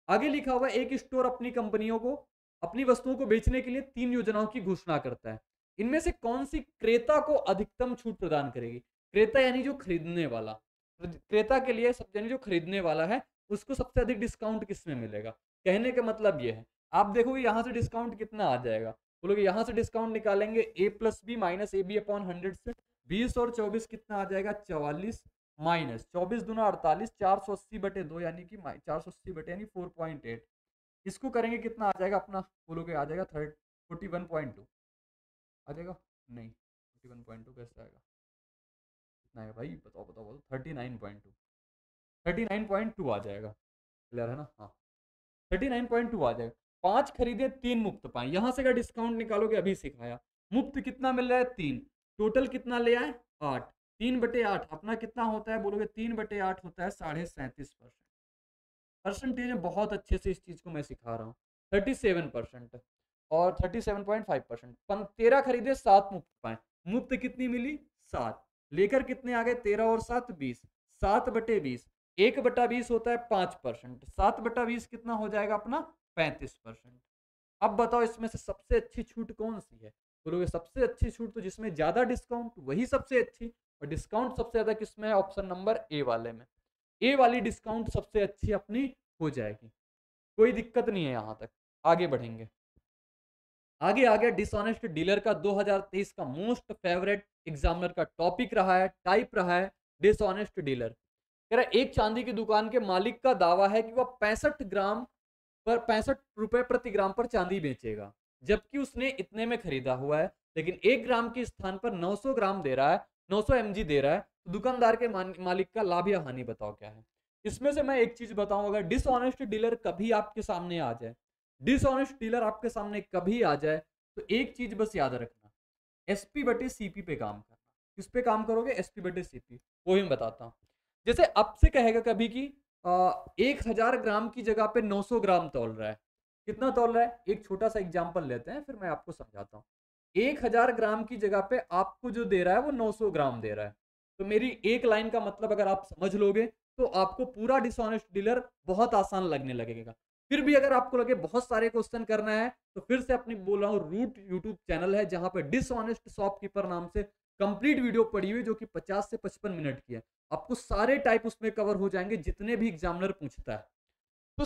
आगे लिखा हुआ एक स्टोर अपनी कंपनियों को, अपनी वस्तुओं को बेचने के लिए 3 योजनाओं की घोषणा करता है। इनमें से कौन सी क्रेता को अधिकतम छूट प्रदान करेगी? क्रेता यानी जो खरीदने वाला, क्रेता के लिए सब यानी जो खरीदने वाला है उसको सबसे अधिक डिस्काउंट किसमें मिलेगा। कहने का मतलब ये है, आप देखोगे यहां से डिस्काउंट कितना आ जाएगा, बोलोगे यहां से डिस्काउंट निकालेंगे A plus B minus A B upon 100 से, 20 और 24 कितना आ जाएगा, 44, माइनस 24 दूना 48, 480/2 यानी कि 480 यानी 4.8। इसको करेंगे कितना आ जाएगा अपना, बोलोगे आ जाएगा 41.2 आ जाएगा, नहीं 41.2 कैसे आएगा, कितना आएगा भाई, बताओ बताओ बताओ, 39.2 आ जाएगा। क्लियर है ना, हाँ 39.2 आ जाएगा। 5 खरीदे 3 मुफ्त पाए, यहां से का डिस्काउंट निकालोगे, अभी सिखाया। मुफ्त कितना मिल रहा है, 3, टोटल कितना ले आए, 8, 3/8 अपना कितना होता है, बोलोगे 3/8 होता है 37%। परसेंटेज में बहुत अच्छे से इस चीज को मैं सिखा रहा हूँ। 37% और 37.5%। 13 खरीदे 7 मुफ्त पाए, मुफ्त कितनी मिली, 7, लेकर कितने आ गए, 13 और 7 20, 7/20, 1/20 होता है 5%, 7/20 कितना हो जाएगा अपना, 35%। अब बताओ इसमें से सबसे अच्छी छूट कौन सी है, बोलोगे सबसे अच्छी छूट तो जिसमें ज्यादा डिस्काउंट वही सबसे अच्छी, और डिस्काउंट सबसे ज्यादा किसमें है, ऑप्शन नंबर ए वाले में। ए वाली डिस्काउंट सबसे अच्छी अपनी हो जाएगी, कोई दिक्कत नहीं है यहां तक। आगे बढ़ेंगे। आगे आ गया डिसऑनेस्ट डीलर का 2023 का मोस्ट फेवरेट एग्जामिनर का टॉपिक रहा है, टाइप रहा है डिसऑनेस्ट डीलर। कह रहा है एक चांदी की दुकान के मालिक का दावा है कि वह 65 रुपए प्रति ग्राम पर चांदी बेचेगा, जबकि उसने इतने में खरीदा हुआ है, लेकिन 1 ग्राम के स्थान पर 900 ग्राम दे रहा है, 900 mg दे रहा है। तो दुकानदार के मालिक का लाभ या हानि बताओ क्या है। इसमें से मैं एक चीज बताऊं, अगर डिसऑनेस्ट डीलर कभी आपके सामने आ जाए, डिसऑनेस्ट डीलर आपके सामने कभी आ जाए, तो एक चीज बस याद रखना, SP/CP पे काम करना। किस पे काम करोगे, SP/CP, वो ही बताता हूँ। जैसे आपसे कहेगा कभी कि 1000 ग्राम की जगह पे 900 ग्राम तोल रहा है, कितना तोल रहा है, एक छोटा सा एग्जांपल लेते हैं फिर मैं आपको समझाता हूँ। 1000 ग्राम की जगह पे आपको जो दे रहा है वो 900 ग्राम दे रहा है। तो मेरी एक लाइन का मतलब अगर आप समझ लोगे तो आपको पूरा डिसऑनेस्ट डीलर बहुत आसान लगने लगेगा। फिर भी अगर आपको लगे बहुत सारे क्वेश्चन करना है तो फिर से अपनी बोल रहा हूँ रूट यूट्यूब चैनल है जहां पे डिसऑनेस्ट शॉपकीपर नाम से कंप्लीट वीडियो पड़ी हुई जो कि 50 से 55 मिनट की है। आपको सारे टाइप उसमें कवर हो जाएंगे जितने भी एग्जामिनर पूछता है। तो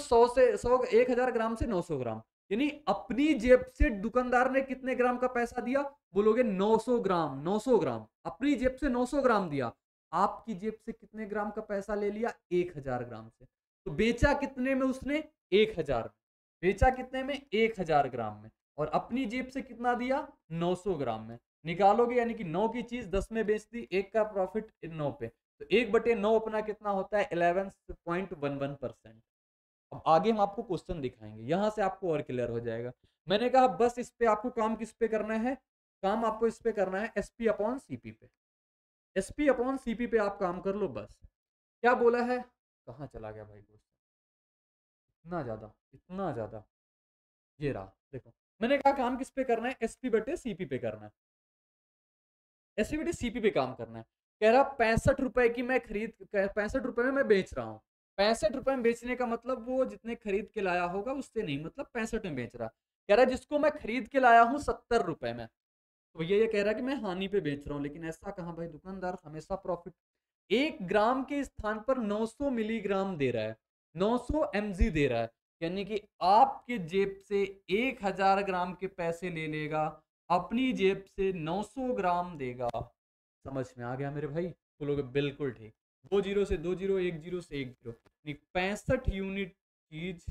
1000 ग्राम से 900 ग्राम, यानी अपनी जेब से दुकानदार ने कितने ग्राम का पैसा दिया, बोलोगे 900 ग्राम। 900 ग्राम अपनी जेब से 900 ग्राम दिया। आपकी जेब से कितने ग्राम का पैसा ले लिया, 1000 ग्राम से। तो बेचा कितने में उसने, 1000। बेचा कितने में, 1000 ग्राम में। और अपनी जेब से कितना दिया, 900 ग्राम में। निकालोगे यानी कि 9 की चीज 10 में बेच दी, 1 का प्रॉफिट 9 पे। तो 1/9 अपना कितना होता है, 11.11%। अब आगे हम आपको क्वेश्चन दिखाएंगे, यहां से आपको और क्लियर हो जाएगा। मैंने कहा बस इस पे आपको काम किस पे करना है, काम आपको इस पे करना है एसपी अपॉन सीपी पे। एसपी अपॉन सीपी पे आप काम कर लो बस। क्या बोला है, कहां चला गया भाई क्वेश्चन, इतना ज्यादा इतना ज्यादा, ये रहा देखो। मैंने कहा काम किस पे करना है, एसपी बटे सीपी पे करना है। एसपी बटे सीपी पे काम करना है। कह रहा 65 रुपए की मैं खरीद, 65 रुपए में मैं बेच रहा हूँ। 65 रुपए में बेचने का मतलब वो जितने खरीद के लाया होगा उससे नहीं, मतलब 65 में बेच रहा। कह रहा जिसको मैं खरीद के लाया हूँ 70 रुपए में, तो ये कह रहा है कि मैं हानि पे बेच रहा हूँ। लेकिन ऐसा कहाँ भाई, दुकानदार हमेशा प्रॉफिट। 1 ग्राम के स्थान पर 900 मिलीग्राम दे रहा है, 900 mg दे रहा है, यानी कि आपके जेब से 1000 ग्राम के पैसे ले लेगा, अपनी जेब से 900 ग्राम देगा। समझ में आ गया मेरे भाई, बोलोगे बिल्कुल ठीक। 2 जीरो से 2 जीरो, 1 जीरो से 1 जीरो, 65 यूनिट चीज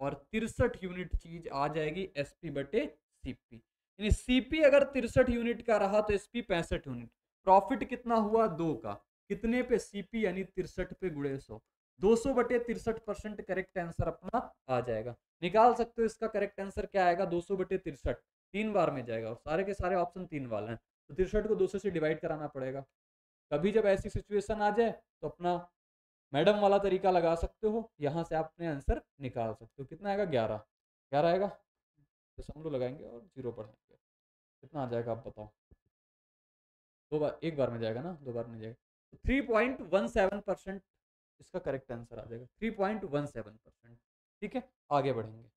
और 63 यूनिट चीज आ जाएगी एसपी बटे सीपी। यानी सीपी अगर 63 यूनिट का रहा तो एसपी 65 यूनिट। प्रॉफिट कितना हुआ, 2 का, कितने पे, सीपी यानी 63 पे गुड़े 100, 200 बटे 63% करेक्ट आंसर अपना आ जाएगा। निकाल सकते हो इसका करेक्ट आंसर क्या आएगा, 200 बटे 63, 3 बार में जाएगा और सारे के सारे ऑप्शन 3 वाले हैं, तो 63 को 200 से डिवाइड कराना पड़ेगा। कभी जब ऐसी सिचुएशन आ जाए तो अपना मैडम वाला तरीका लगा सकते हो, यहां से आप अपने आंसर निकाल सकते हो। कितना आएगा, 11। 11 आएगा, दशमलव लगाएंगे और जीरो पढ़ेंगे, कितना आ जाएगा आप बताओ। 2 बार, 1 बार में जाएगा ना, 2 बार में जाएगा, तो 3.17% इसका करेक्ट आंसर आ जाएगा, 3.17%। ठीक है, आगे बढ़ेंगे,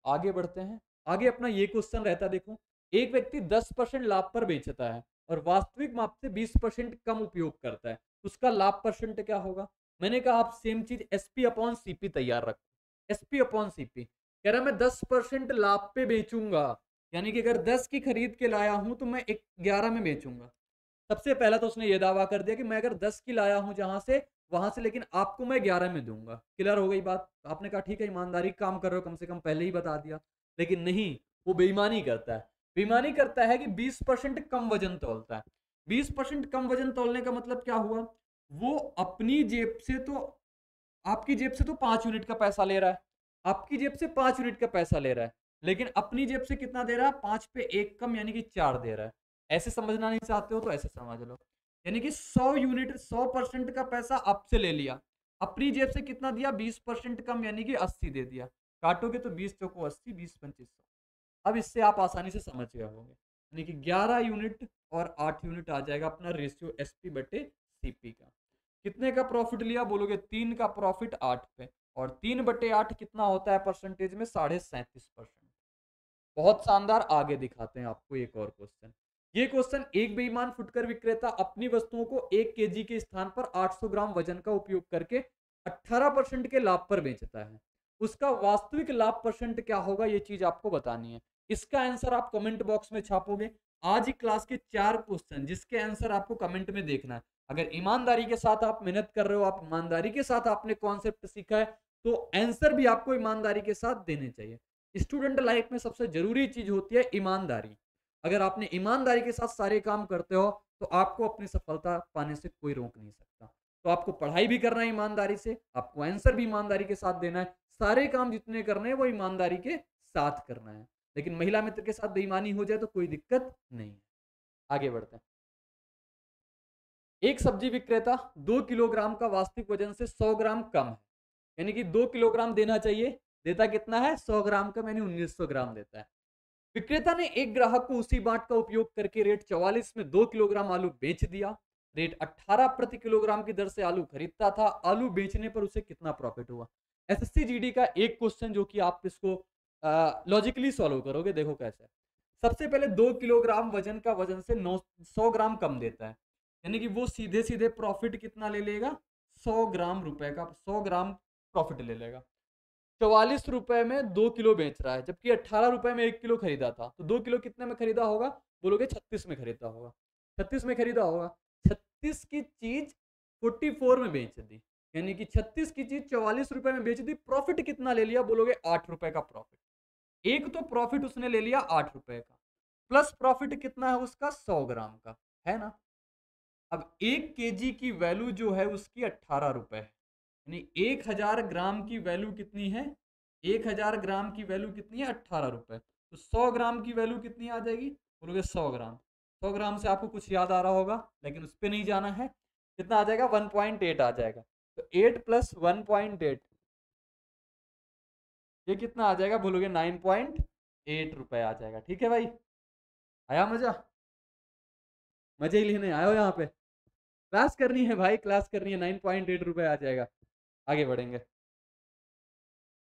आगे बढ़ते हैं। आगे अपना ये क्वेश्चन रहता है, देखो एक व्यक्ति 10% लाभ पर बेचता है और वास्तविक माप से 20% कम उपयोग करता है, उसका लाभ परसेंट क्या होगा। मैंने कहा आप सेम चीज एसपी अपॉन सीपी तैयार रखो। एसपी अपॉन सीपी कह रहा मैं 10% लाभ पे बेचूंगा, यानी कि अगर 10 की खरीद के लाया हूं तो मैं 11 में बेचूंगा। सबसे पहला तो उसने ये दावा कर दिया कि मैं अगर 10 की लाया हूं जहां से वहां से, लेकिन आपको मैं 11 में दूंगा। क्लियर हो गई बात। आपने कहा ठीक है ईमानदारी काम कर रहे हो, कम से कम पहले ही बता दिया। लेकिन नहीं, वो बेईमानी करता है। बेईमानी करता है कि 20% कम वजन तोलता है। 20% कम वजन तोलने का मतलब क्या हुआ, वो अपनी जेब से तो, आपकी जेब से तो 5 यूनिट का पैसा ले रहा है, आपकी जेब से 5 यूनिट का पैसा ले रहा है, लेकिन अपनी जेब से कितना दे रहा है, 5 पे 1 कम यानी कि 4 दे रहा है। ऐसे समझना नहीं चाहते हो तो ऐसे समझ लो, यानी कि 100 यूनिट 100% का पैसा आपसे ले लिया, अपनी जेब से कितना दिया, 20% कम यानी कि 80 दे दिया। काटोगे तो 20 चौको 80, 20 25 100। अब इससे आप आसानी से समझ गए होंगे, यानी कि 11 यूनिट और 8 यूनिट आ जाएगा अपना रेशियो एसपी बटे सीपी का। कितने का प्रॉफिट लिया, बोलोगे 3 का प्रॉफिट 8 पे, और 3/8 कितना होता है परसेंटेज में, 37.5%। बहुत शानदार। आगे दिखाते हैं आपको एक और क्वेश्चन। ये क्वेश्चन, एक बेईमान फुटकर विक्रेता अपनी वस्तुओं को 1 केजी के स्थान पर 800 ग्राम वजन का उपयोग करके 18% के लाभ पर बेचता है, उसका वास्तविक लाभ परसेंट क्या होगा, ये चीज आपको बतानी है। इसका आंसर आप कमेंट बॉक्स में छापोगे। आज ही क्लास के 4 क्वेश्चन जिसके आंसर आपको कमेंट में देखना है। अगर ईमानदारी के साथ आप मेहनत कर रहे हो, आप ईमानदारी के साथ आपने कॉन्सेप्ट सीखा है, तो आंसर भी आपको ईमानदारी के साथ देने चाहिए। स्टूडेंट लाइफ में सबसे जरूरी चीज होती है ईमानदारी। अगर आपने ईमानदारी के साथ सारे काम करते हो तो आपको अपनी सफलता पाने से कोई रोक नहीं सकता। तो आपको पढ़ाई भी करना है ईमानदारी से, आपको आंसर भी ईमानदारी के साथ देना है, सारे काम जितने करने हैं वो ईमानदारी के साथ करना है। लेकिन महिला मित्र के साथ बेईमानी हो जाए तो कोई दिक्कत नहीं है। आगे बढ़ते हैं। एक सब्जी विक्रेता 2 किलोग्राम का वास्तविक वजन से 100 ग्राम कम है, यानी कि 2 किलोग्राम देना चाहिए, देता कितना है, 100 ग्राम का, यानी 1900 ग्राम देता है। विक्रेता ने एक ग्राहक को उसी बाट का उपयोग करके रेट 44 में 2 किलोग्राम आलू बेच दिया। रेट 18 प्रति किलोग्राम की दर से आलू खरीदता था, आलू बेचने पर उसे कितना प्रॉफिट हुआ। एसएससी जीडी का एक क्वेश्चन जो कि आप इसको लॉजिकली सॉल्व करोगे, देखो कैसे। सबसे पहले 2 किलोग्राम वजन का वजन से 100 ग्राम कम देता है, यानी कि वो सीधे सीधे प्रॉफिट कितना ले लेगा, 100 ग्राम रुपए का 100 ग्राम प्रॉफिट ले लेगा। 44 रुपए में 2 किलो बेच रहा है, जबकि 18 रुपए में 1 किलो खरीदा था, तो 2 किलो कितने में खरीदा होगा, बोलोगे 36 में खरीदा होगा। 36 में खरीदा होगा, 36 की चीज 44 में बेच दी, यानी कि 36 की चीज 44 रुपए में बेच दी। प्रॉफिट कितना ले लिया, बोलोगे 8 रुपए का प्रॉफिट। एक तो प्रॉफिट उसने ले लिया 8 रुपए का, प्लस प्रॉफिट कितना है उसका, 100 ग्राम का, है ना। अब 1 केजी की वैल्यू जो है उसकी 18 रुपए है, यानी 1000 ग्राम की वैल्यू कितनी है, 1000 ग्राम की वैल्यू कितनी है, 18 रुपए। तो 100 ग्राम की वैल्यू कितनी आ जाएगी, बोलोगे 100 ग्राम। 100 ग्राम से आपको कुछ याद आ रहा होगा, लेकिन उस पर नहीं जाना है। कितना आ जाएगा, 1.8 आ जाएगा। तो 8 प्लस 1.8 ये कितना आ जाएगा, बोलोगे 9.8 रुपए आ जाएगा। ठीक है भाई, आया मजा, मजे ही लेने आयो यहाँ पे। क्लास करनी है भाई, क्लास करनी है। 9.8 रुपए आ जाएगा। आगे बढ़ेंगे।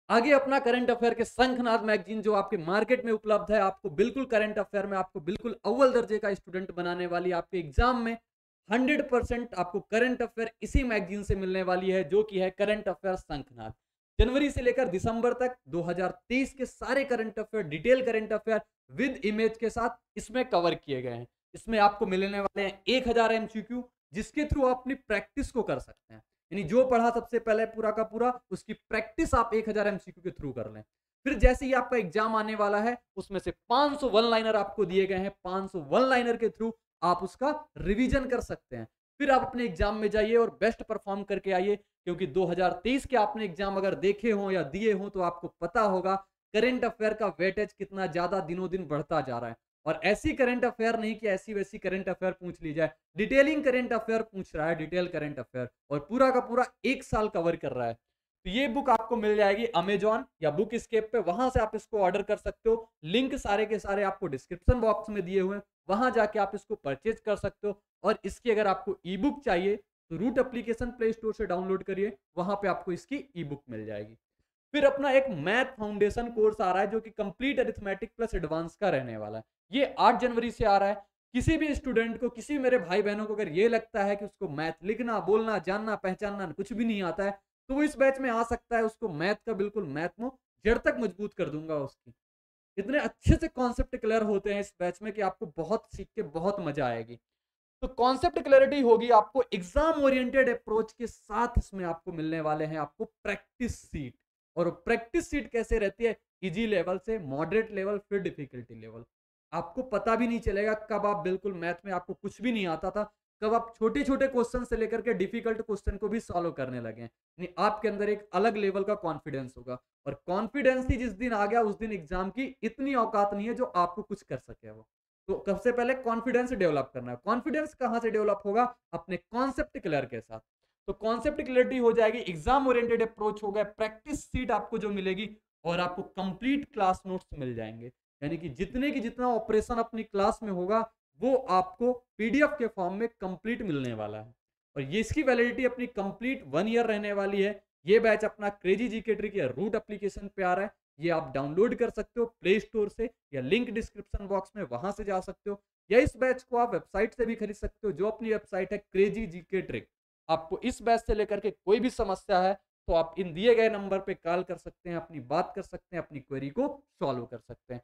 आगे अपना करंट अफेयर के शंखनाद मैगजीन जो आपके मार्केट में उपलब्ध है, आपको बिल्कुल करंट अफेयर में आपको बिल्कुल अव्वल दर्जे का स्टूडेंट बनाने वाली, आपके एग्जाम में 100% आपको करंट अफेयर इसी मैगजीन से मिलने वाली है, जो कि है करंट अफेयर शंखनाद। जनवरी से लेकर दिसंबर तक 2023 के सारे current affair, detail current affair with image के साथ इसमें कवर किए गए हैं। इसमें आपको मिलने वाले हैं 1000 MCQ, जिसके थ्रू आप अपनी प्रैक्टिस को कर सकते हैं। यानी जो पढ़ा सबसे पहले पूरा का पूरा, उसकी प्रैक्टिस आप 1000 MCQ के थ्रू कर लें। फिर जैसे ही आपका एग्जाम आने वाला है, उसमें से 500 वन लाइनर आपको दिए गए हैं। 500 वन लाइनर के थ्रू आप उसका रिवीजन कर सकते हैं। फिर आप अपने एग्जाम में जाइए और बेस्ट परफॉर्म करके आइए, क्योंकि 2023 के आपने एग्जाम अगर देखे हो या दिए हो तो आपको पता होगा करंट अफेयर का वेटेज कितना ज्यादा दिनों दिन बढ़ता जा रहा है। और ऐसी करंट अफेयर नहीं कि ऐसी वैसी करंट अफेयर पूछ ली जाए, डिटेलिंग करंट अफेयर पूछ रहा है, डिटेल करंट अफेयर, और पूरा का पूरा 1 साल कवर कर रहा है। तो ये बुक आपको मिल जाएगी अमेजॉन या बुक स्केप पे, वहां से आप इसको ऑर्डर कर सकते हो। लिंक सारे के सारे आपको डिस्क्रिप्शन बॉक्स में दिए हुए हैं, वहां जाके आप इसको परचेज कर सकते हो। और इसकी अगर आपको ई बुक चाहिए तो रूट एप्लीकेशन प्ले स्टोर से डाउनलोड करिए, वहां पे आपको इसकी ई बुक मिल जाएगी। फिर अपना एक मैथ फाउंडेशन कोर्स आ रहा है, जो कि कंप्लीट अरिथमेटिक प्लस एडवांस का रहने वाला है। ये 8 जनवरी से आ रहा है। किसी भी स्टूडेंट को, किसी मेरे भाई बहनों को अगर ये लगता है कि उसको मैथ लिखना, बोलना, जानना, पहचानना कुछ भी नहीं आता है, तो वो इस बैच में आ सकता है। उसको मैथ का बिल्कुल मैथ में जड़ तक मजबूत कर दूंगा उसकी। इतने अच्छे से कॉन्सेप्ट क्लियर होते हैं इस बैच में कि आपको बहुत सीख के बहुत मजा आएगी। तो कॉन्सेप्ट क्लैरिटी होगी आपको, एग्जाम ओरिएंटेड अप्रोच के साथ इसमें आपको मिलने वाले हैं आपको प्रैक्टिस सीट। और प्रैक्टिस सीट कैसे रहती है, इजी लेवल से मॉडरेट लेवल, फिर डिफिकल्टी लेवल। आपको पता भी नहीं चलेगा कब आप बिल्कुल मैथ में आपको कुछ भी नहीं आता था, कब आप छोटे छोटे क्वेश्चन से लेकर के डिफिकल्ट क्वेश्चन को भी सॉल्व करने लगे हैं। नहीं, आपके अंदर एक अलग लेवल का कॉन्फिडेंस होगा। और कॉन्फिडेंस ही जिस दिन आ गया, उस दिन एग्जाम की इतनी औकात नहीं है जो आपको कुछ कर सके वो। तो सबसे पहले कॉन्फिडेंस डेवलप करना है। कॉन्फिडेंस कहां से डेवलप होगा, अपने कॉन्सेप्ट क्लियर के साथ। तो कॉन्सेप्ट क्लियरिटी हो जाएगी, एग्जाम ओरिएंटेड अप्रोच हो गया, प्रैक्टिस सीट आपको जो मिलेगी, और आपको कंप्लीट क्लास नोट्स मिल जाएंगे। यानी कि जितने की जितना ऑपरेशन अपनी क्लास में होगा, वो आपको पीडीएफ के फॉर्म में कंप्लीट मिलने वाला है। और ये इसकी वैलिडिटी अपनी कंप्लीट 1 ईयर रहने वाली है। ये बैच अपना क्रेजी जीके ट्रिक या रूट एप्लीकेशन पे आ रहा है। ये आप डाउनलोड कर सकते हो प्ले स्टोर से, या लिंक डिस्क्रिप्शन बॉक्स में, वहां से जा सकते हो। या इस बैच को आप वेबसाइट से भी खरीद सकते हो, जो अपनी वेबसाइट है क्रेजी जीके ट्रिक। आपको इस बैच से लेकर के कोई भी समस्या है तो आप इन दिए गए नंबर पे कॉल कर सकते हैं, अपनी बात कर सकते हैं, अपनी क्वेरी को सॉल्व कर सकते हैं।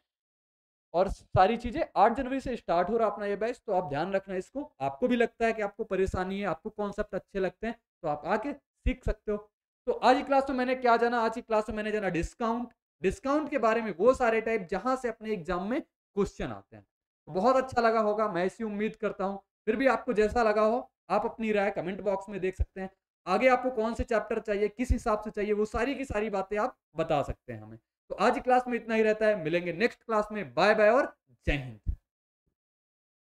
और सारी चीजें 8 जनवरी से स्टार्ट हो रहा अपना ये बैच, तो आप ध्यान रखना इसको। आपको भी लगता है कि आपको परेशानी है, आपको कॉन्सेप्ट अच्छे लगते हैं, तो आप आके सीख सकते हो। तो आज की क्लास में मैंने क्या जाना, आज की क्लास में मैंने जाना डिस्काउंट। डिस्काउंट के बारे में, वो सारे टाइप जहां से अपने एग्जाम में क्वेश्चन आते हैं। बहुत अच्छा लगा होगा, मैं ऐसी उम्मीद करता हूँ। फिर भी आपको जैसा लगा हो, आप अपनी राय कमेंट बॉक्स में देख सकते हैं। आगे आपको कौन से चैप्टर चाहिए, किस हिसाब से चाहिए, वो सारी की सारी बातें आप बता सकते हैं हमें। तो आज की क्लास में इतना ही रहता है, मिलेंगे नेक्स्ट क्लास में। बाय बाय और जय हिंद।